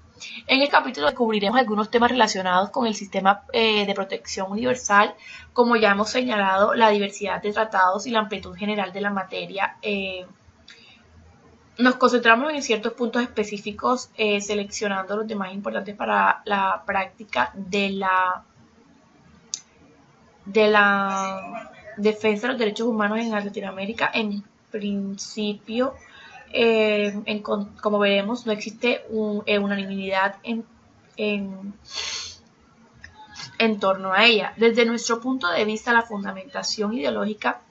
Speaker 1: En el capítulo descubriremos algunos temas relacionados con el sistema de protección universal, como ya hemos señalado, la diversidad de tratados y la amplitud general de la materia. Nos concentramos en ciertos puntos específicos, seleccionando los demás importantes para la práctica de la defensa de los derechos humanos en Latinoamérica. En principio, como veremos, no existe unanimidad en torno a ella. Desde nuestro punto de vista, la fundamentación ideológica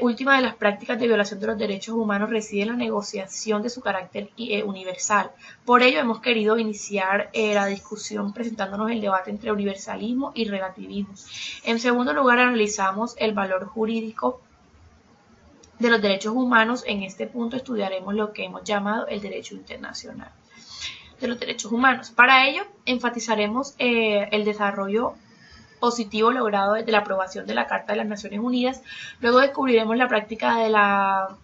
Speaker 1: última de las prácticas de violación de los derechos humanos reside en la negociación de su carácter universal. Por ello hemos querido iniciar la discusión presentándonos el debate entre universalismo y relativismo. En segundo lugar, analizamos el valor jurídico de los derechos humanos. En este punto estudiaremos lo que hemos llamado el derecho internacional de los derechos humanos. Para ello enfatizaremos el desarrollo positivo logrado desde la aprobación de la Carta de las Naciones Unidas. Luego descubriremos la práctica de la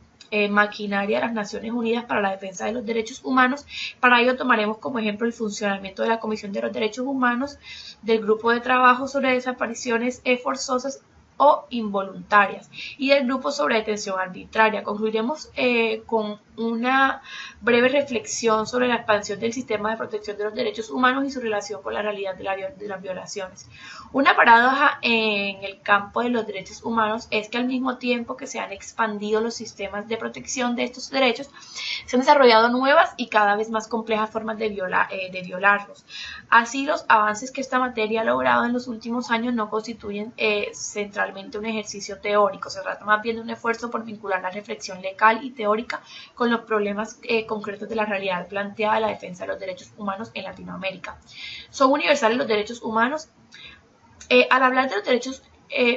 Speaker 1: maquinaria de las Naciones Unidas para la defensa de los derechos humanos. Para ello tomaremos como ejemplo el funcionamiento de la Comisión de los Derechos Humanos, del Grupo de Trabajo sobre Desapariciones Forzosas o Involuntarias y del Grupo sobre Detención Arbitraria. Concluiremos con una breve reflexión sobre la expansión del sistema de protección de los derechos humanos y su relación con la realidad de las violaciones. Una paradoja en el campo de los derechos humanos es que al mismo tiempo que se han expandido los sistemas de protección de estos derechos, se han desarrollado nuevas y cada vez más complejas formas de violarlos. Así, los avances que esta materia ha logrado en los últimos años no constituyen centralmente un ejercicio teórico. Se trata más bien de un esfuerzo por vincular la reflexión legal y teórica con los problemas concretos de la realidad planteada de la defensa de los derechos humanos en Latinoamérica. ¿Son universales los derechos humanos? Al hablar de los derechos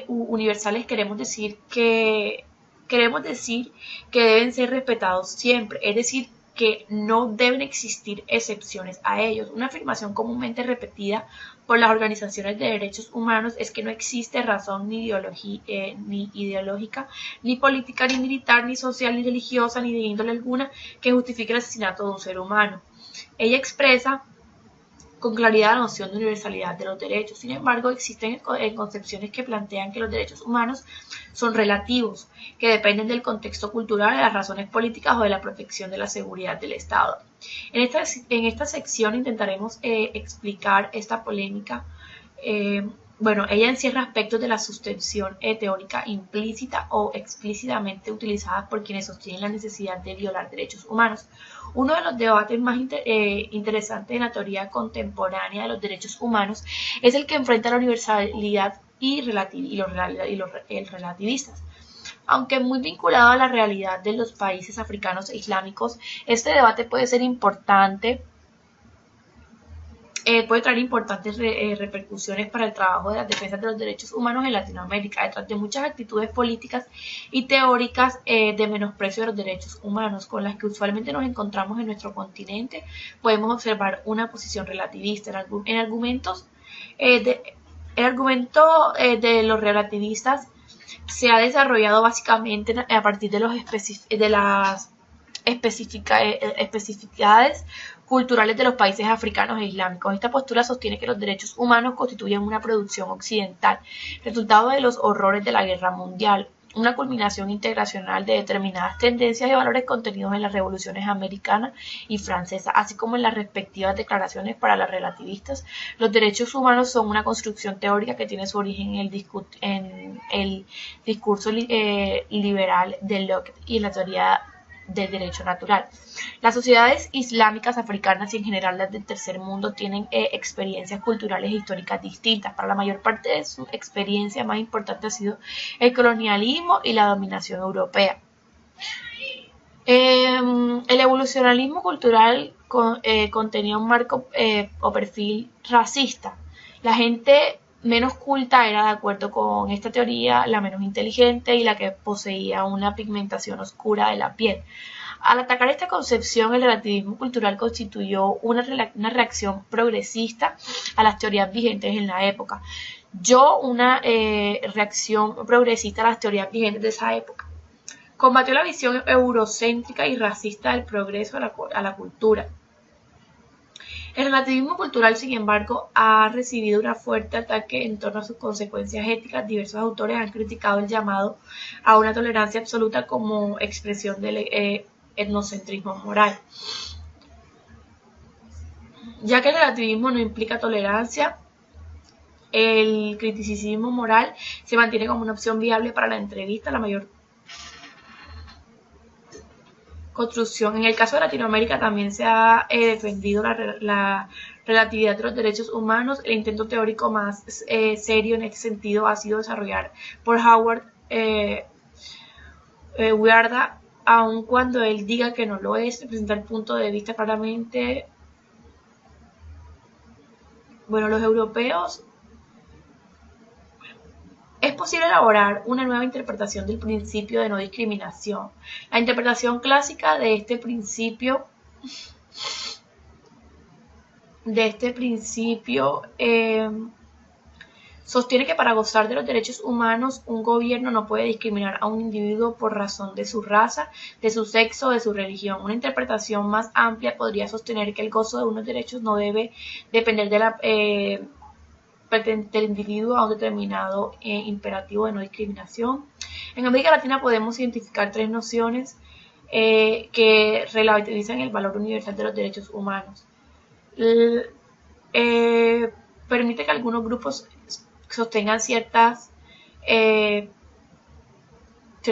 Speaker 1: universales queremos decir que deben ser respetados siempre, es decir, que no deben existir excepciones a ellos. Una afirmación comúnmente repetida por las organizaciones de derechos humanos es que no existe razón ni ideológica, ni política, ni militar, ni social, ni religiosa, ni de índole alguna que justifique el asesinato de un ser humano. Ella expresa con claridad la noción de universalidad de los derechos. Sin embargo, existen concepciones que plantean que los derechos humanos son relativos, que dependen del contexto cultural, de las razones políticas o de la protección de la seguridad del Estado. En esta sección intentaremos explicar esta polémica. Ella encierra aspectos de la sustención teórica implícita o explícitamente utilizadas por quienes sostienen la necesidad de violar derechos humanos. Uno de los debates más interesantes en la teoría contemporánea de los derechos humanos es el que enfrenta la universalidad y el relativistas. Aunque muy vinculado a la realidad de los países africanos e islámicos, este debate puede ser importante. Puede traer importantes repercusiones para el trabajo de las defensas de los derechos humanos en Latinoamérica. Detrás de muchas actitudes políticas y teóricas de menosprecio de los derechos humanos con las que usualmente nos encontramos en nuestro continente, podemos observar una posición relativista. El argumento de los relativistas se ha desarrollado básicamente a partir de las especificidades culturales de los países africanos e islámicos. Esta postura sostiene que los derechos humanos constituyen una producción occidental, resultado de los horrores de la guerra mundial, una culminación integracional de determinadas tendencias y valores contenidos en las revoluciones americana y francesa, así como en las respectivas declaraciones para las relativistas. Los derechos humanos son una construcción teórica que tiene su origen en el discurso liberal de Locke y en la teoría del derecho natural. Las sociedades islámicas, africanas y en general las del tercer mundo tienen experiencias culturales e históricas distintas. Para la mayor parte de su experiencia más importante ha sido el colonialismo y la dominación europea. El evolucionalismo cultural contenía un marco o perfil racista. La gente menos culta era, de acuerdo con esta teoría, la menos inteligente y la que poseía una pigmentación oscura de la piel. Al atacar esta concepción, el relativismo cultural constituyó una reacción progresista a las teorías vigentes en la época. Una reacción progresista a las teorías vigentes de esa época. Combatió la visión eurocéntrica y racista del progreso a la cultura. El relativismo cultural, sin embargo, ha recibido un fuerte ataque en torno a sus consecuencias éticas. Diversos autores han criticado el llamado a una tolerancia absoluta como expresión del etnocentrismo moral. Ya que el relativismo no implica tolerancia, el criticismo moral se mantiene como una opción viable para la entrevista. La mayor construcción. En el caso de Latinoamérica también se ha defendido la relatividad de los derechos humanos. El intento teórico más serio en este sentido ha sido desarrollar por Howard Wearda, aun cuando él diga que no lo es, presenta el punto de vista claramente. Bueno, los europeos. Es posible elaborar una nueva interpretación del principio de no discriminación. La interpretación clásica de este principio sostiene que para gozar de los derechos humanos, un gobierno no puede discriminar a un individuo por razón de su raza, de su sexo o de su religión. Una interpretación más amplia podría sostener que el gozo de unos derechos no debe depender del individuo a un determinado imperativo de no discriminación. En América Latina podemos identificar tres nociones que relativizan el valor universal de los derechos humanos. Permite que algunos grupos sostengan cierta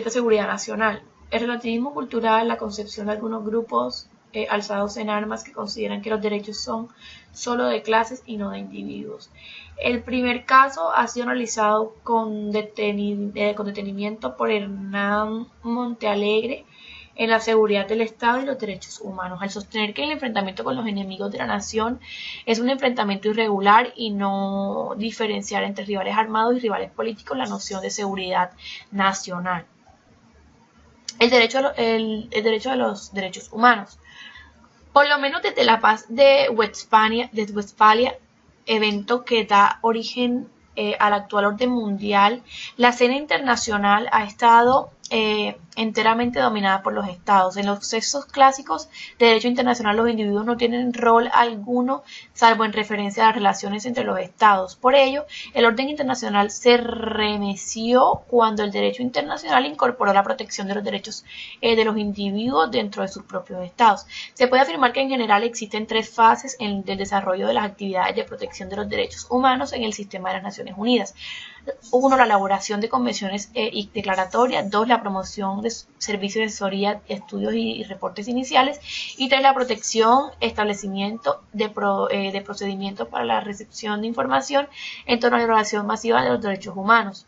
Speaker 1: seguridad nacional. El relativismo cultural, la concepción de algunos grupos alzados en armas que consideran que los derechos son solo de clases y no de individuos. El primer caso ha sido analizado con detenimiento por Hernán Montealegre en la seguridad del Estado y los derechos humanos, al sostener que el enfrentamiento con los enemigos de la nación es un enfrentamiento irregular y no diferenciar entre rivales armados y rivales políticos la noción de seguridad nacional. El derecho a los derechos humanos. Por lo menos desde la paz de Westfalia, evento que da origen al actual orden mundial, la escena internacional ha estado enteramente dominada por los estados. En los textos clásicos de derecho internacional los individuos no tienen rol alguno salvo en referencia a las relaciones entre los estados. Por ello, el orden internacional se remeció cuando el derecho internacional incorporó la protección de los derechos de los individuos dentro de sus propios estados. Se puede afirmar que en general existen tres fases del desarrollo de las actividades de protección de los derechos humanos en el sistema de las Naciones Unidas. 1. La elaboración de convenciones y declaratorias. 2. La promoción de servicios de asesoría, estudios y reportes iniciales. Y 3. La protección, establecimiento de procedimientos para la recepción de información en torno a la violación masiva de los derechos humanos.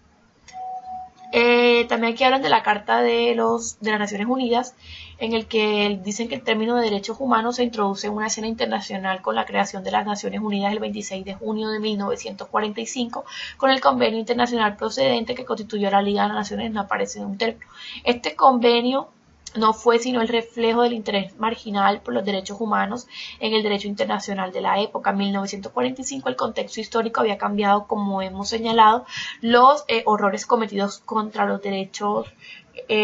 Speaker 1: También aquí hablan de la Carta de las Naciones Unidas, en el que dicen que el término de derechos humanos se introduce en una escena internacional con la creación de las Naciones Unidas el 26 de junio de 1945, con el convenio internacional procedente que constituyó la Liga de las Naciones, no aparece en un término. Este convenio no fue sino el reflejo del interés marginal por los derechos humanos en el derecho internacional de la época. En 1945 el contexto histórico había cambiado, como hemos señalado, los horrores cometidos contra los derechos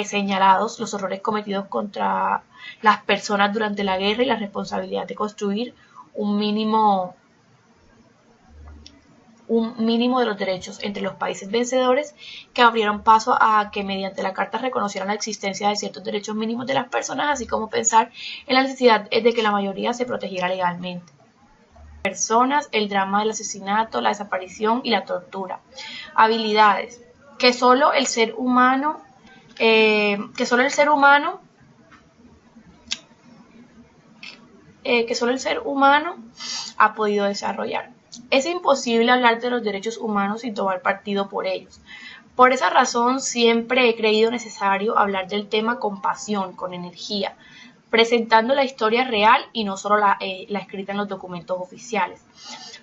Speaker 1: señalados, los horrores cometidos contra las personas durante la guerra y la responsabilidad de construir un mínimo de los derechos entre los países vencedores, que abrieron paso a que mediante la Carta reconocieran la existencia de ciertos derechos mínimos de las personas, así como pensar en la necesidad de que la mayoría se protegiera legalmente. Personas, el drama del asesinato, la desaparición y la tortura. Habilidades que solo el ser humano ha podido desarrollar. Es imposible hablar de los derechos humanos sin tomar partido por ellos. Por esa razón siempre he creído necesario hablar del tema con pasión, con energía, presentando la historia real y no solo la escrita en los documentos oficiales.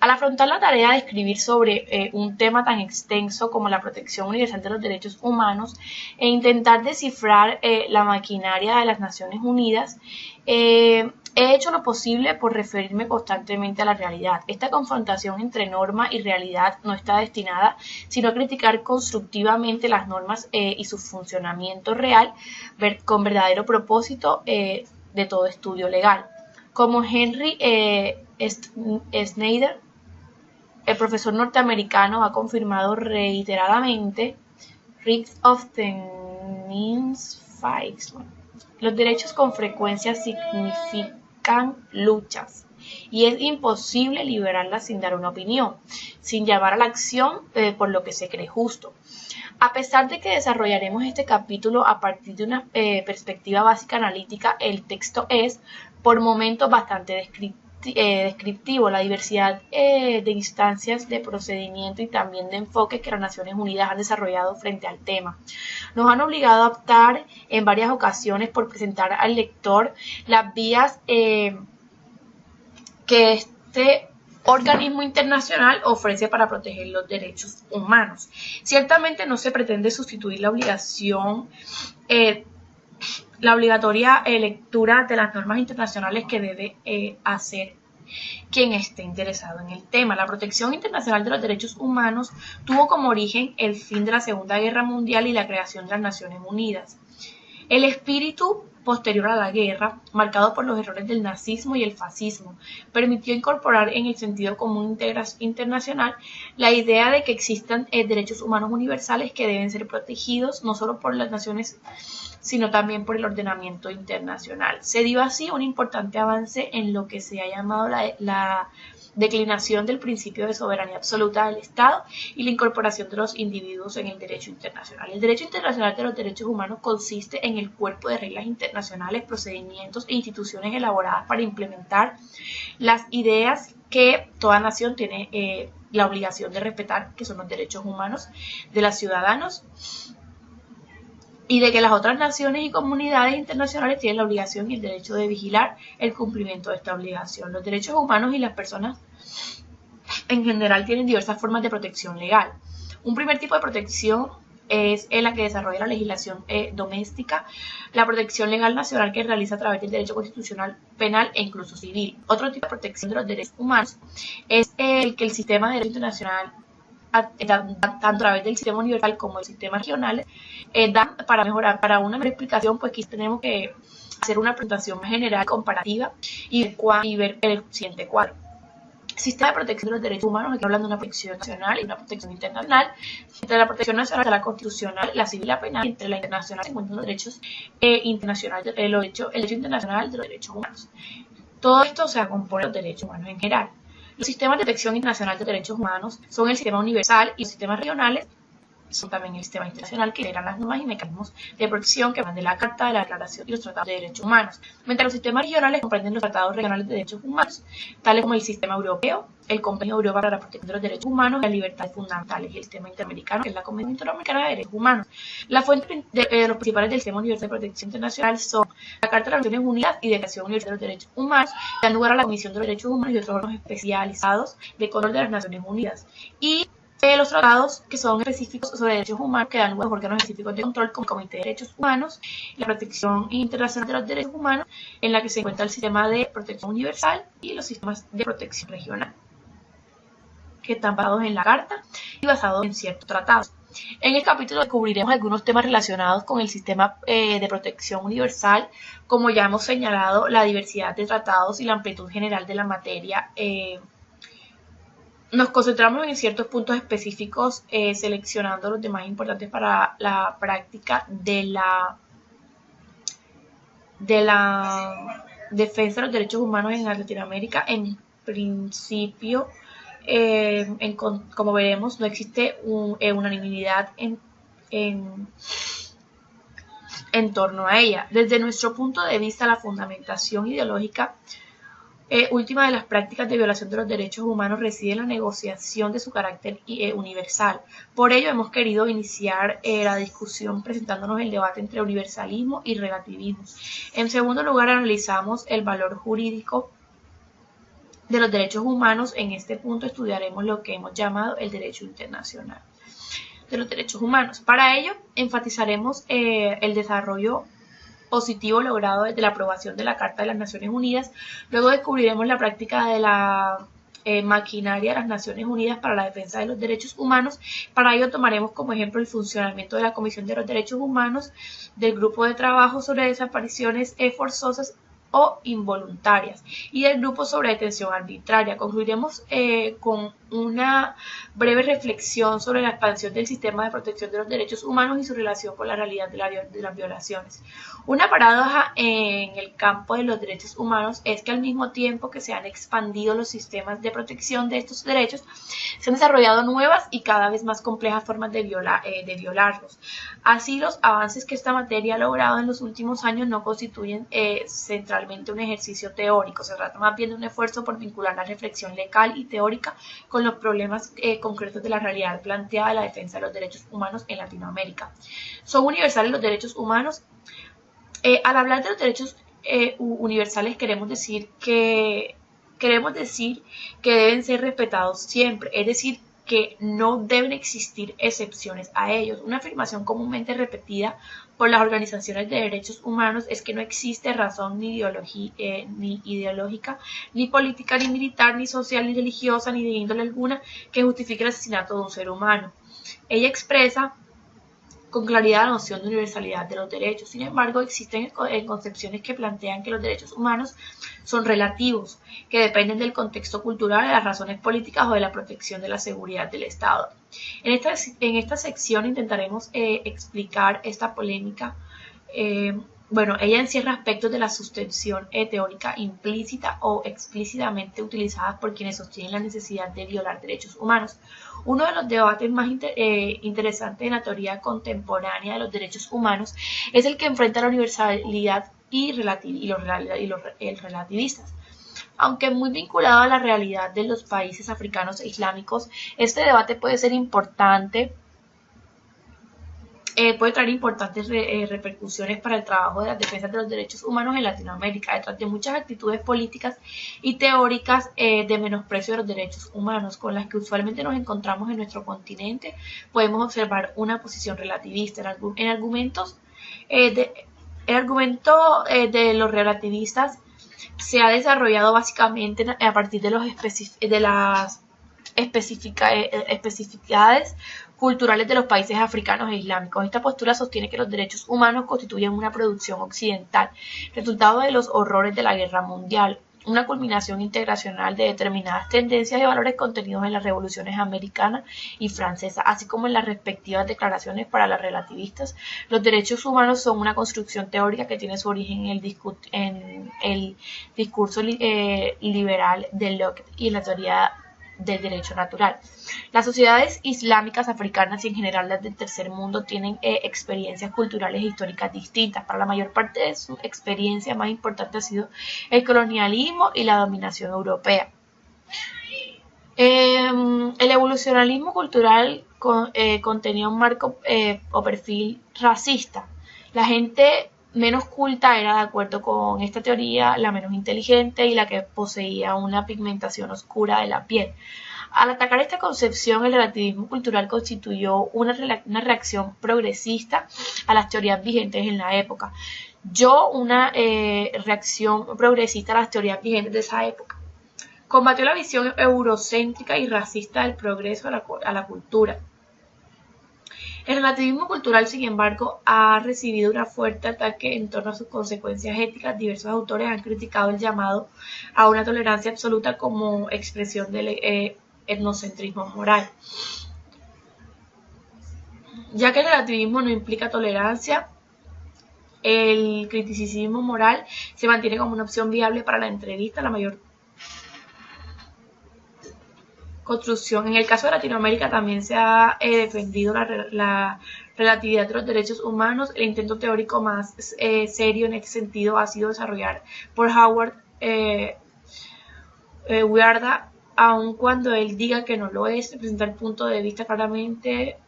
Speaker 1: Al afrontar la tarea de escribir sobre un tema tan extenso como la protección universal de los derechos humanos e intentar descifrar la maquinaria de las Naciones Unidas, he hecho lo posible por referirme constantemente a la realidad. Esta confrontación entre norma y realidad no está destinada sino a criticar constructivamente las normas y su funcionamiento real con verdadero propósito de todo estudio legal. Como Henry Snyder, el profesor norteamericano, ha confirmado reiteradamente, Rights of the Means Fights. Los derechos con frecuencia significan luchas y es imposible liberarlas sin dar una opinión, sin llamar a la acción por lo que se cree justo. A pesar de que desarrollaremos este capítulo a partir de una perspectiva básica analítica, el texto es por momentos bastante descriptivo. La diversidad de instancias de procedimiento y también de enfoques que las Naciones Unidas han desarrollado frente al tema nos han obligado a optar en varias ocasiones por presentar al lector las vías que este organismo internacional ofrece para proteger los derechos humanos. Ciertamente no se pretende sustituir la obligatoria lectura de las normas internacionales que debe hacer quien esté interesado en el tema. La protección internacional de los derechos humanos tuvo como origen el fin de la Segunda Guerra Mundial y la creación de las Naciones Unidas. El espíritu posterior a la guerra, marcado por los errores del nazismo y el fascismo, permitió incorporar en el sentido común internacional la idea de que existan derechos humanos universales que deben ser protegidos no solo por las naciones, sino también por el ordenamiento internacional. Se dio así un importante avance en lo que se ha llamado la declinación del principio de soberanía absoluta del Estado y la incorporación de los individuos en el derecho internacional. El derecho internacional de los derechos humanos consiste en el cuerpo de reglas internacionales, procedimientos e instituciones elaboradas para implementar las ideas que toda nación tiene la obligación de respetar, que son los derechos humanos de los ciudadanos, y de que las otras naciones y comunidades internacionales tienen la obligación y el derecho de vigilar el cumplimiento de esta obligación. Los derechos humanos y las personas en general tienen diversas formas de protección legal. Un primer tipo de protección es en la que desarrolla la legislación doméstica, la protección legal nacional que realiza a través del derecho constitucional, penal e incluso civil. Otro tipo de protección de los derechos humanos es el que el sistema de derecho internacional, tanto a través del sistema universal como el sistema regional, dan para mejorar. Para una mejor explicación, pues aquí tenemos que hacer una presentación más general, comparativa, y ver el siguiente cuadro. Sistema de protección de los derechos humanos, aquí hablando de una protección nacional y una protección internacional. Entre la protección nacional está la constitucional, la civil y la penal, y entre la internacional se encuentran los derechos internacionales, el derecho internacional de los derechos humanos. Todo esto se compone de los derechos humanos en general. Los sistemas de protección internacional de derechos humanos son el sistema universal y los sistemas regionales son también el sistema internacional que integran las normas y mecanismos de protección que van de la Carta, de la Declaración y los tratados de derechos humanos. Mientras los sistemas regionales comprenden los tratados regionales de derechos humanos, tales como el sistema europeo, el Convenio de Europa para la Protección de los Derechos Humanos y las Libertades Fundamentales, y el sistema interamericano, que es la Convención Interamericana de Derechos Humanos. Las fuentes de los principales del Sistema Universal de Protección Internacional son la Carta de las Naciones Unidas y Declaración Universal de los Derechos Humanos, que dan lugar a la Comisión de los Derechos Humanos y otros órganos especializados de control de las Naciones Unidas. Y Los tratados que son específicos sobre derechos humanos que dan lugar a órganos específicos de control como el Comité de Derechos Humanos y la Protección Internacional de los Derechos Humanos, en la que se encuentra el sistema de protección universal y los sistemas de protección regional, que están basados en la Carta y basados en ciertos tratados. En el capítulo descubriremos algunos temas relacionados con el sistema de protección universal, como ya hemos señalado, la diversidad de tratados y la amplitud general de la materia. Nos concentramos en ciertos puntos específicos, seleccionando los demás importantes para la práctica de la defensa de los derechos humanos en Latinoamérica. En principio, como veremos, no existe unanimidad en torno a ella. Desde nuestro punto de vista, la fundamentación ideológica última de las prácticas de violación de los derechos humanos reside en la negociación de su carácter universal. Por ello hemos querido iniciar la discusión presentándonos el debate entre universalismo y relativismo. En segundo lugar, analizamos el valor jurídico de los derechos humanos. En este punto estudiaremos lo que hemos llamado el derecho internacional de los derechos humanos. Para ello, enfatizaremos el desarrollo positivo logrado desde la aprobación de la Carta de las Naciones Unidas. Luego descubriremos la práctica de la maquinaria de las Naciones Unidas para la defensa de los derechos humanos. Para ello tomaremos como ejemplo el funcionamiento de la Comisión de los Derechos Humanos, del Grupo de Trabajo sobre Desapariciones Forzosas o involuntarias y del grupo sobre detención arbitraria. Concluiremos con una breve reflexión sobre la expansión del sistema de protección de los derechos humanos y su relación con la realidad de las violaciones. Una paradoja en el campo de los derechos humanos es que al mismo tiempo que se han expandido los sistemas de protección de estos derechos, se han desarrollado nuevas y cada vez más complejas formas de violarlos. Así, los avances que esta materia ha logrado en los últimos años no constituyen centralmente un ejercicio teórico, se trata más bien de un esfuerzo por vincular la reflexión legal y teórica con los problemas concretos de la realidad planteada de la defensa de los derechos humanos en Latinoamérica. ¿Son universales los derechos humanos? Al hablar de los derechos universales queremos decir que deben ser respetados siempre, es decir, que no deben existir excepciones a ellos. Una afirmación comúnmente repetida por las organizaciones de derechos humanos es que no existe razón ni ideológica, ni política, ni militar, ni social, ni religiosa, ni de índole alguna que justifique el asesinato de un ser humano. Ella expresa con claridad la noción de universalidad de los derechos. Sin embargo, existen concepciones que plantean que los derechos humanos son relativos, que dependen del contexto cultural, de las razones políticas o de la protección de la seguridad del Estado. En esta sección intentaremos explicar esta polémica. Ella encierra aspectos de la sustención teórica implícita o explícitamente utilizadas por quienes sostienen la necesidad de violar derechos humanos. Uno de los debates más interesantes en la teoría contemporánea de los derechos humanos es el que enfrenta la universalidad y los relativistas. Aunque muy vinculado a la realidad de los países africanos e islámicos, este debate puede ser importante. Puede traer importantes repercusiones para el trabajo de las defensas de los derechos humanos en Latinoamérica, detrás de muchas actitudes políticas y teóricas de menosprecio de los derechos humanos con las que usualmente nos encontramos en nuestro continente. Podemos observar una posición relativista. El argumento de los relativistas se ha desarrollado básicamente a partir de las especificidades culturales de los países africanos e islámicos. Esta postura sostiene que los derechos humanos constituyen una producción occidental, resultado de los horrores de la guerra mundial, una culminación integracional de determinadas tendencias y valores contenidos en las revoluciones americana y francesa, así como en las respectivas declaraciones para las relativistas. Los derechos humanos son una construcción teórica que tiene su origen en el discurso liberal de Locke y en la teoría del derecho natural. Las sociedades islámicas, africanas y en general las del tercer mundo tienen experiencias culturales e históricas distintas. Para la mayor parte de su experiencia más importante ha sido el colonialismo y la dominación europea. El evolucionalismo cultural contenía un marco o perfil racista. La gente menos culta era, de acuerdo con esta teoría, la menos inteligente y la que poseía una pigmentación oscura de la piel. Al atacar esta concepción, el relativismo cultural constituyó una reacción progresista a las teorías vigentes en la época. Una reacción progresista a las teorías vigentes de esa época. Combatió la visión eurocéntrica y racista del progreso a la cultura. El relativismo cultural, sin embargo, ha recibido un fuerte ataque en torno a sus consecuencias éticas. Diversos autores han criticado el llamado a una tolerancia absoluta como expresión del etnocentrismo moral. Ya que el relativismo no implica tolerancia, el criticismo moral se mantiene como una opción viable para la entrevista, la mayor construcción. En el caso de Latinoamérica también se ha defendido la relatividad de los derechos humanos. El intento teórico más serio en este sentido ha sido desarrollar por Howard Wearda, aun cuando él diga que no lo es, presenta el punto de vista claramente.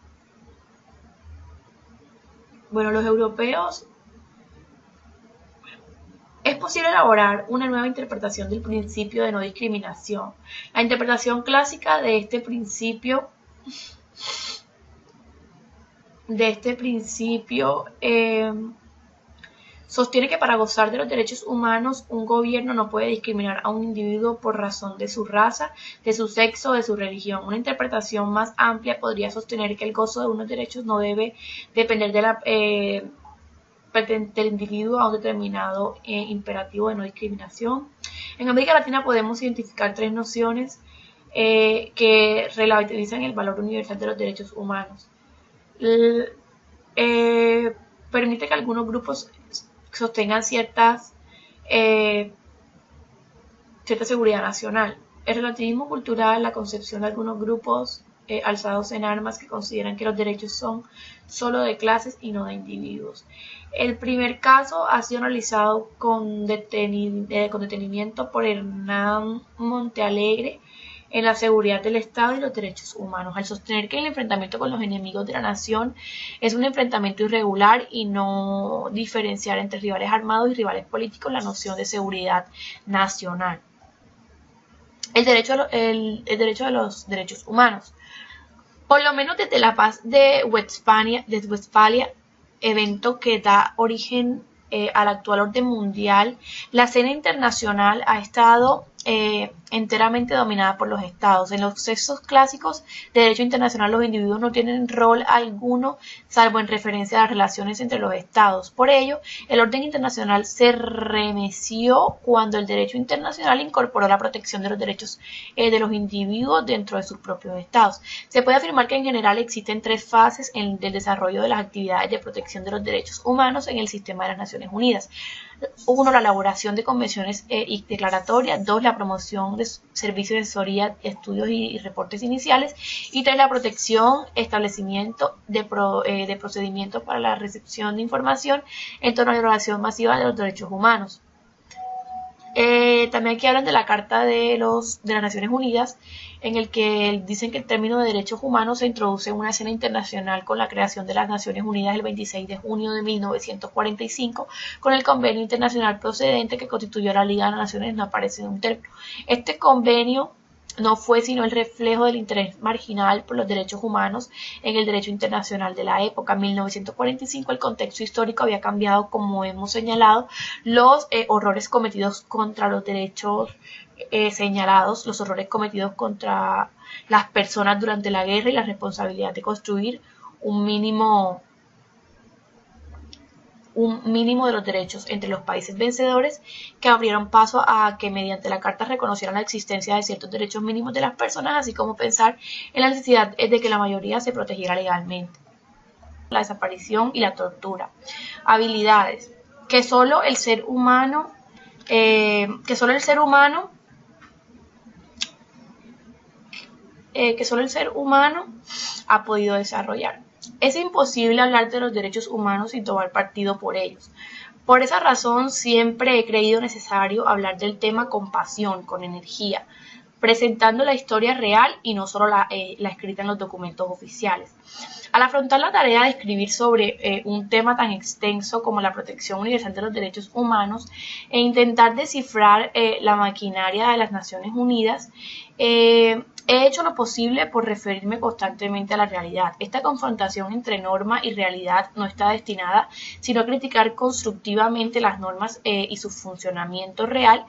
Speaker 1: Bueno, los europeos. Es posible elaborar una nueva interpretación del principio de no discriminación. La interpretación clásica de este principio sostiene que para gozar de los derechos humanos un gobierno no puede discriminar a un individuo por razón de su raza, de su sexo o de su religión. Una interpretación más amplia podría sostener que el gozo de unos derechos no debe depender de del individuo a un determinado imperativo de no discriminación. En América Latina podemos identificar tres nociones que relativizan el valor universal de los derechos humanos. Permite que algunos grupos sostengan cierta seguridad nacional. El relativismo cultural, la concepción de algunos grupos alzados en armas que consideran que los derechos son solo de clases y no de individuos. El primer caso ha sido analizado con detenimiento por Hernán Montealegre en la seguridad del Estado y los derechos humanos, al sostener que el enfrentamiento con los enemigos de la nación es un enfrentamiento irregular y no diferenciar entre rivales armados y rivales políticos la noción de seguridad nacional. El derecho de los derechos humanos. Por lo menos desde la paz de Westfalia, evento que da origen al actual orden mundial, la escena internacional ha estado enteramente dominada por los estados. En los textos clásicos de derecho internacional los individuos no tienen rol alguno salvo en referencia a las relaciones entre los estados. Por ello, el orden internacional se remeció cuando el derecho internacional incorporó la protección de los derechos de los individuos dentro de sus propios estados. Se puede afirmar que en general existen tres fases del desarrollo de las actividades de protección de los derechos humanos en el sistema de las Naciones Unidas. 1. La elaboración de convenciones y declaratorias. 2. La promoción de servicios de asesoría, estudios y reportes iniciales. Y 3. La protección, establecimiento de procedimientos para la recepción de información en torno a la violación masiva de los derechos humanos. También aquí hablan de la Carta de las Naciones Unidas, en el que dicen que el término de derechos humanos se introduce en una escena internacional con la creación de las Naciones Unidas el 26 de junio de 1945, con el convenio internacional procedente que constituyó la Liga de las Naciones. No aparece en un término. Este convenio no fue sino el reflejo del interés marginal por los derechos humanos en el derecho internacional de la época. En 1945 el contexto histórico había cambiado, como hemos señalado, los horrores cometidos contra los derechos señalados, los horrores cometidos contra las personas durante la guerra y la responsabilidad de construir un mínimo de los derechos entre los países vencedores, que abrieron paso a que mediante la Carta reconocieran la existencia de ciertos derechos mínimos de las personas, así como pensar en la necesidad de que la mayoría se protegiera legalmente. La desaparición y la tortura. Habilidades. Que solo el ser humano ha podido desarrollar. Es imposible hablar de los derechos humanos sin tomar partido por ellos. Por esa razón siempre he creído necesario hablar del tema con pasión, con energía, presentando la historia real y no solo la escrita en los documentos oficiales. Al afrontar la tarea de escribir sobre un tema tan extenso como la protección universal de los derechos humanos e intentar descifrar la maquinaria de las Naciones Unidas, he He hecho lo posible por referirme constantemente a la realidad. Esta confrontación entre norma y realidad no está destinada sino a criticar constructivamente las normas y su funcionamiento real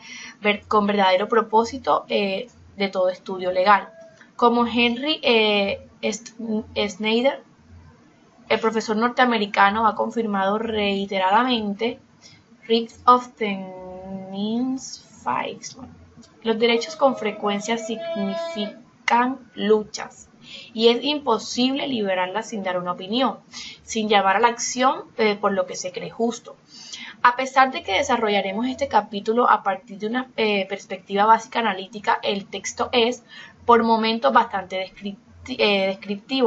Speaker 1: con verdadero propósito de todo estudio legal. Como Henry Snyder, el profesor norteamericano, ha confirmado reiteradamente, Rights of the Means Fights. Los derechos con frecuencia significan luchas y es imposible liberarlas sin dar una opinión, sin llamar a la acción por lo que se cree justo. A pesar de que desarrollaremos este capítulo a partir de una perspectiva básica analítica, el texto es por momentos bastante descriptivo.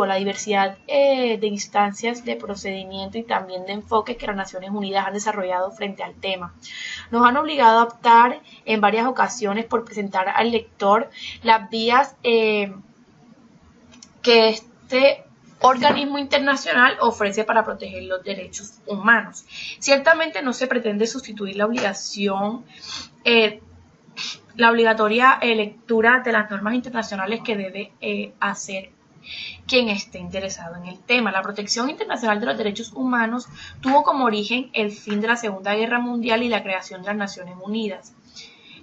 Speaker 1: La diversidad de instancias de procedimiento y también de enfoques que las Naciones Unidas han desarrollado frente al tema nos han obligado a optar en varias ocasiones por presentar al lector las vías que este organismo internacional ofrece para proteger los derechos humanos. Ciertamente no se pretende sustituir la obligatoria lectura de las normas internacionales que debe hacer quien esté interesado en el tema. La protección internacional de los derechos humanos tuvo como origen el fin de la Segunda Guerra Mundial y la creación de las Naciones Unidas.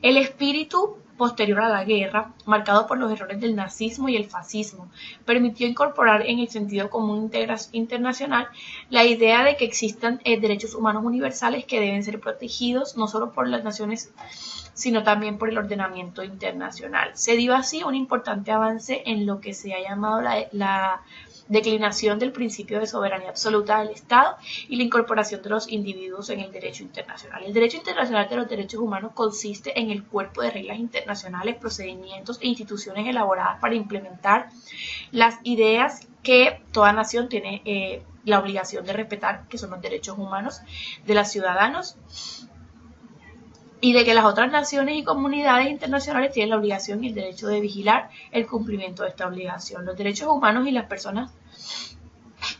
Speaker 1: El espíritu posterior a la guerra, marcado por los errores del nazismo y el fascismo, permitió incorporar en el sentido común internacional la idea de que existan derechos humanos universales que deben ser protegidos no solo por las naciones sino también por el ordenamiento internacional. Se dio así un importante avance en lo que se ha llamado la declinación del principio de soberanía absoluta del Estado y la incorporación de los individuos en el derecho internacional. El derecho internacional de los derechos humanos consiste en el cuerpo de reglas internacionales, procedimientos e instituciones elaboradas para implementar las ideas que toda nación tiene la obligación de respetar, que son los derechos humanos de los ciudadanos, y de que las otras naciones y comunidades internacionales tienen la obligación y el derecho de vigilar el cumplimiento de esta obligación. Los derechos humanos y las personas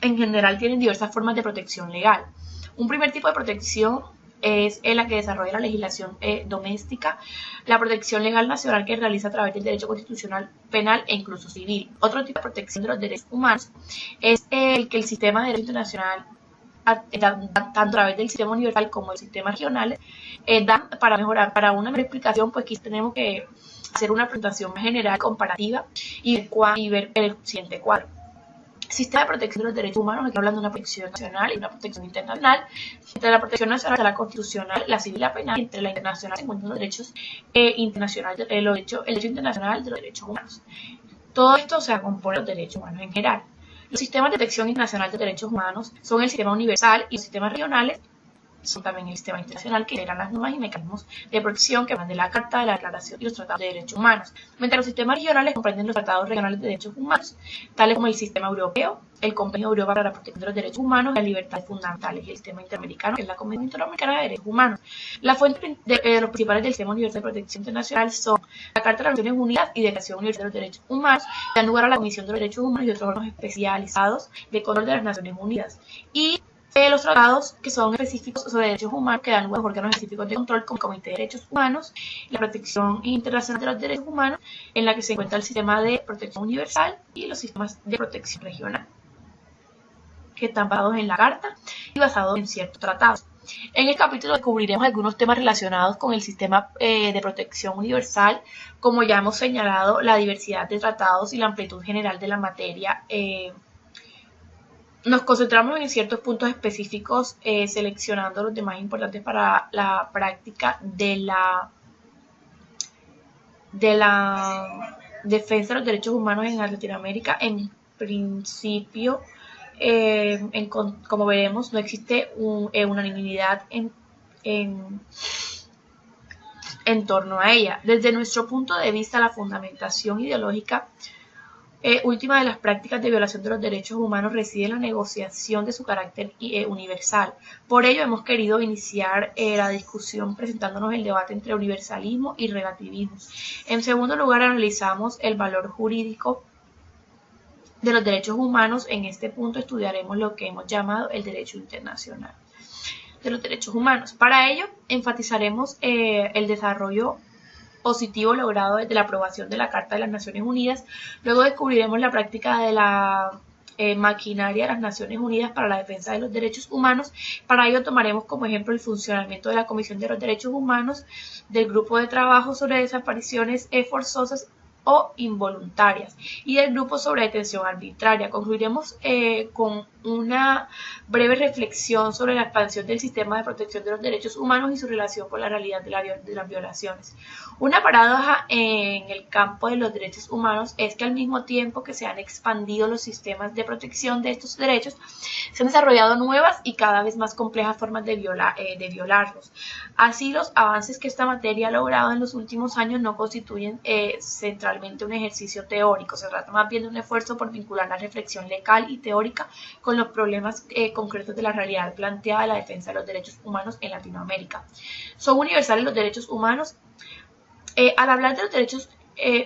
Speaker 1: en general tienen diversas formas de protección legal. Un primer tipo de protección es la que desarrolla la legislación doméstica, la protección legal nacional que realiza a través del derecho constitucional, penal e incluso civil. Otro tipo de protección de los derechos humanos es el que el sistema de derecho internacional, tanto a través del sistema universal como el sistema regional, dan para mejorar. Para una mejor explicación, pues aquí tenemos que hacer una presentación más general, comparativa, y ver el siguiente cuadro. Sistema de protección de los derechos humanos, aquí hablando de una protección nacional y una protección internacional. Entre la protección nacional está la constitucional, la civil y la penal, y entre la internacional se encuentran los derechos internacionales, el derecho internacional de los derechos humanos. Todo esto se compone de los derechos humanos en general. Los sistemas de protección internacional de derechos humanos son el sistema universal y los sistemas regionales son también el sistema internacional que integran las normas y mecanismos de protección que van de la Carta, de la Declaración y los tratados de derechos humanos. Mientras los sistemas regionales comprenden los tratados regionales de derechos humanos, tales como el sistema europeo, el Convenio de Europa para la Protección de los Derechos Humanos y las Libertades Fundamentales, y el sistema interamericano, que es la Convención Interamericana de Derechos Humanos. Las fuentes los principales del Sistema Universal de Protección Internacional son la Carta de las Naciones Unidas y Declaración Universal de los Derechos Humanos, que dan lugar a la Comisión de los Derechos Humanos y otros órganos especializados de control de las Naciones Unidas. Y los tratados que son específicos sobre derechos humanos, que dan lugar a órganos específicos de control como el Comité de Derechos Humanos, la Protección Internacional de los Derechos Humanos, en la que se encuentra el sistema de protección universal y los sistemas de protección regional, que están basados en la Carta y basados en ciertos tratados. En el capítulo descubriremos algunos temas relacionados con el sistema de protección universal, como ya hemos señalado, la diversidad de tratados y la amplitud general de la materia. Nos concentramos en ciertos puntos específicos, seleccionando los demás importantes para la práctica de la defensa de los derechos humanos en Latinoamérica. En principio, como veremos, no existe unanimidad en torno a ella. Desde nuestro punto de vista, la fundamentación ideológica última de las prácticas de violación de los derechos humanos reside en la negociación de su carácter universal. Por ello hemos querido iniciar la discusión presentándonos el debate entre universalismo y relativismo. En segundo lugar, analizamos el valor jurídico de los derechos humanos. En este punto estudiaremos lo que hemos llamado el derecho internacional de los derechos humanos. Para ello enfatizaremos el desarrollo positivo logrado desde la aprobación de la Carta de las Naciones Unidas. Luego descubriremos la práctica de la maquinaria de las Naciones Unidas para la defensa de los derechos humanos. Para ello tomaremos como ejemplo el funcionamiento de la Comisión de los Derechos Humanos, del Grupo de Trabajo sobre Desapariciones Forzosas o involuntarias y del grupo sobre detención arbitraria. Concluiremos con una breve reflexión sobre la expansión del sistema de protección de los derechos humanos y su relación con la realidad de las violaciones. Una paradoja en el campo de los derechos humanos es que al mismo tiempo que se han expandido los sistemas de protección de estos derechos, se han desarrollado nuevas y cada vez más complejas formas de violarlos. Así, los avances que esta materia ha logrado en los últimos años no constituyen centralmente un ejercicio teórico, se trata más bien de un esfuerzo por vincular la reflexión legal y teórica con los problemas concretos de la realidad planteada de la defensa de los derechos humanos en Latinoamérica. ¿Son universales los derechos humanos? Al hablar de los derechos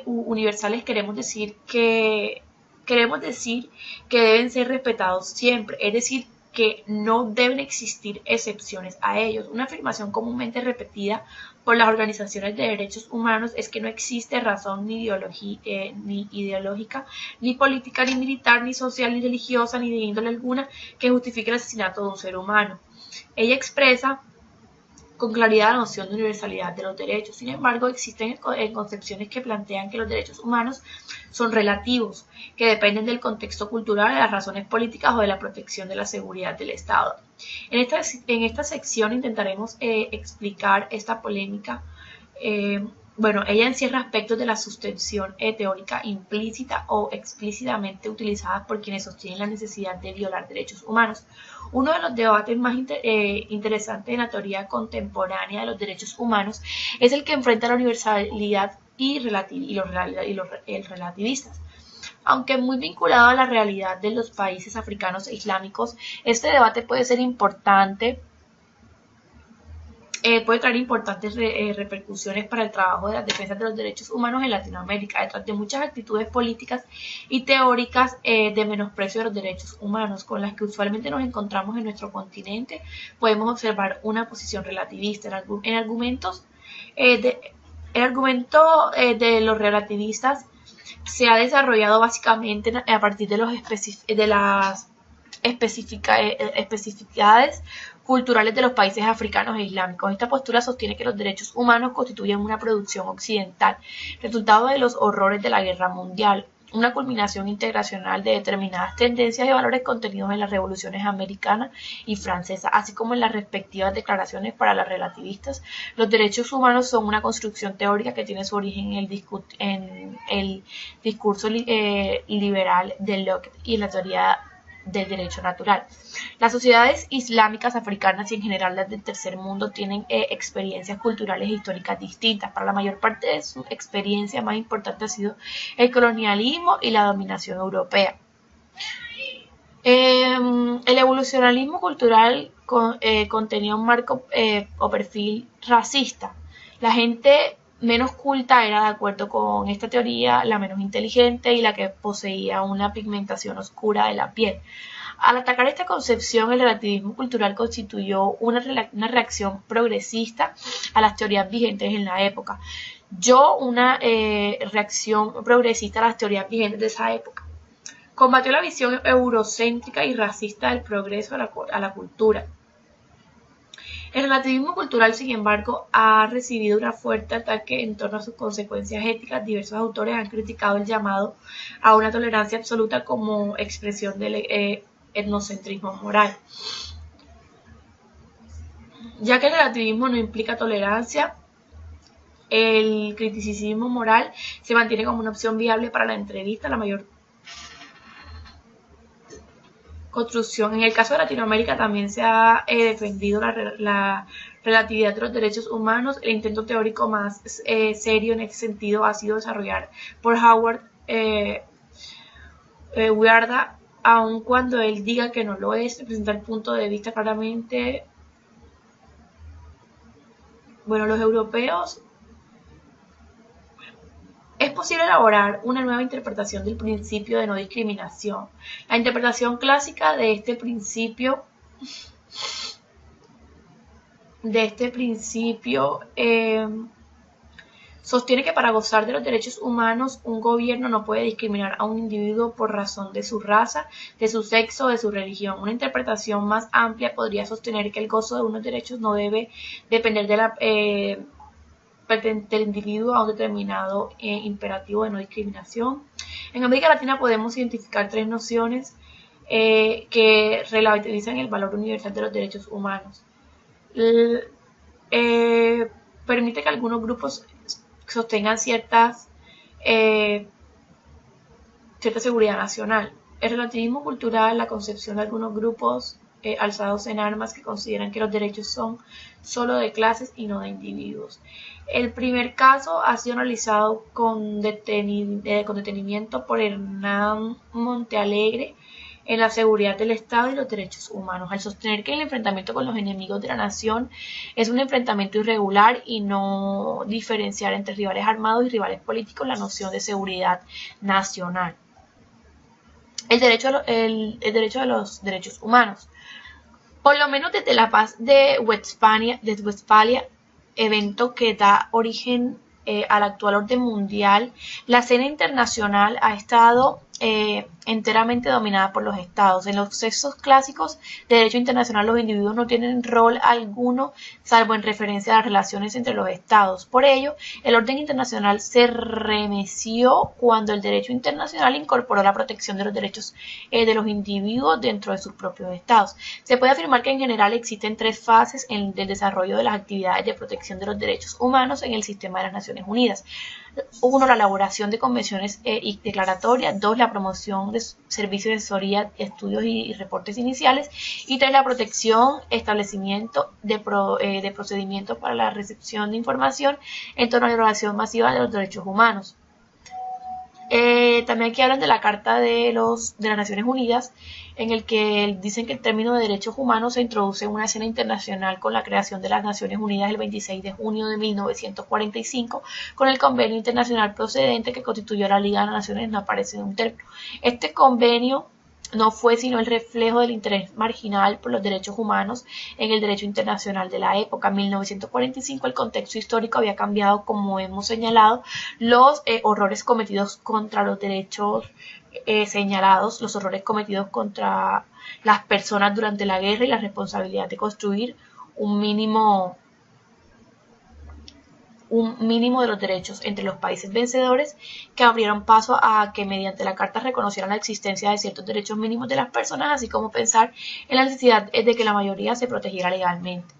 Speaker 1: universales queremos decir que deben ser respetados siempre, es decir, que no deben existir excepciones a ellos. Una afirmación comúnmente repetida por las organizaciones de derechos humanos es que no existe razón ni ideológica, ni política, ni militar, ni social, ni religiosa, ni de índole alguna que justifique el asesinato de un ser humano. Ella expresa con claridad la noción de universalidad de los derechos. Sin embargo, existen concepciones que plantean que los derechos humanos son relativos, que dependen del contexto cultural, de las razones políticas o de la protección de la seguridad del Estado. En esta sección intentaremos explicar esta polémica. Ella encierra aspectos de la sustención teórica implícita o explícitamente utilizadas por quienes sostienen la necesidad de violar derechos humanos. Uno de los debates más interesantes en la teoría contemporánea de los derechos humanos es el que enfrenta la universalidad y los relativistas. Aunque muy vinculado a la realidad de los países africanos e islámicos, este debate puede ser importante. Puede traer importantes repercusiones para el trabajo de las defensas de los derechos humanos en Latinoamérica, detrás de muchas actitudes políticas y teóricas de menosprecio de los derechos humanos con las que usualmente nos encontramos en nuestro continente. Podemos observar una posición relativista. El argumento de los relativistas se ha desarrollado básicamente a partir de las especificidades culturales de los países africanos e islámicos. Esta postura sostiene que los derechos humanos constituyen una producción occidental, resultado de los horrores de la guerra mundial, una culminación integracional de determinadas tendencias y valores contenidos en las revoluciones americana y francesa, así como en las respectivas declaraciones para las relativistas. Los derechos humanos son una construcción teórica que tiene su origen en el discurso liberal de Locke y en la teoría del derecho natural. Las sociedades islámicas, africanas y en general las del tercer mundo tienen experiencias culturales e históricas distintas. Para la mayor parte de su experiencia más importante ha sido el colonialismo y la dominación europea. El evolucionalismo cultural contenía un marco o perfil racista. La gente menos culta era, de acuerdo con esta teoría, la menos inteligente y la que poseía una pigmentación oscura de la piel. Al atacar esta concepción, el relativismo cultural constituyó una reacción progresista a las teorías vigentes en la época. Una reacción progresista a las teorías vigentes de esa época. Combatió la visión eurocéntrica y racista del progreso a la cultura. El relativismo cultural, sin embargo, ha recibido un fuerte ataque en torno a sus consecuencias éticas. Diversos autores han criticado el llamado a una tolerancia absoluta como expresión del etnocentrismo moral. Ya que el relativismo no implica tolerancia, el criticismo moral se mantiene como una opción viable para la entrevista. La mayor construcción. En el caso de Latinoamérica también se ha defendido la relatividad de los derechos humanos. El intento teórico más serio en ese sentido ha sido desarrollar por Howard Wearda, aun cuando él diga que no lo es, presenta el punto de vista claramente. Los europeos. Es posible elaborar una nueva interpretación del principio de no discriminación. La interpretación clásica de este principio Sostiene que para gozar de los derechos humanos, un gobierno no puede discriminar a un individuo por razón de su raza, de su sexo o de su religión. Una interpretación más amplia podría sostener que el gozo de unos derechos no debe depender del individuo a un determinado imperativo de no discriminación. En América Latina podemos identificar tres nociones que relativizan el valor universal de los derechos humanos. Permite que algunos grupos sostengan cierta seguridad nacional. El relativismo cultural, la concepción de algunos grupos alzados en armas que consideran que los derechos son solo de clases y no de individuos. El primer caso ha sido analizado con detenimiento por Hernán Montealegre en la seguridad del Estado y los derechos humanos, al sostener que el enfrentamiento con los enemigos de la nación es un enfrentamiento irregular y no diferenciar entre rivales armados y rivales políticos la noción de seguridad nacional. El derecho de los derechos humanos. Por lo menos desde la paz de Westfalia, evento que da origen al actual orden mundial, la escena internacional ha estado enteramente dominada por los estados. En los textos clásicos de derecho internacional los individuos no tienen rol alguno salvo en referencia a las relaciones entre los estados. Por ello, el orden internacional se remeció cuando el derecho internacional incorporó la protección de los derechos de los individuos dentro de sus propios estados. Se puede afirmar que en general existen tres fases del desarrollo de las actividades de protección de los derechos humanos en el sistema de las Naciones Unidas. 1. La elaboración de convenciones y declaratorias. 2. La promoción de servicios de asesoría, estudios y reportes iniciales. Y 3. La protección, establecimiento de procedimientos para la recepción de información en torno a la violación masiva de los derechos humanos. También aquí hablan de la Carta de las Naciones Unidas, en el que dicen que el término de derechos humanos se introduce en una escena internacional con la creación de las Naciones Unidas el 26 de junio de 1945, con el convenio internacional procedente que constituyó la Liga de las Naciones. No aparece en un término. Este convenio no fue sino el reflejo del interés marginal por los derechos humanos en el derecho internacional de la época. En 1945 el contexto histórico había cambiado, como hemos señalado, los horrores cometidos contra los derechos señalados, los horrores cometidos contra las personas durante la guerra y la responsabilidad de construir un mínimo de los derechos entre los países vencedores, que abrieron paso a que mediante la Carta reconocieran la existencia de ciertos derechos mínimos de las personas, así como pensar en la necesidad de que la mayoría se protegiera legalmente.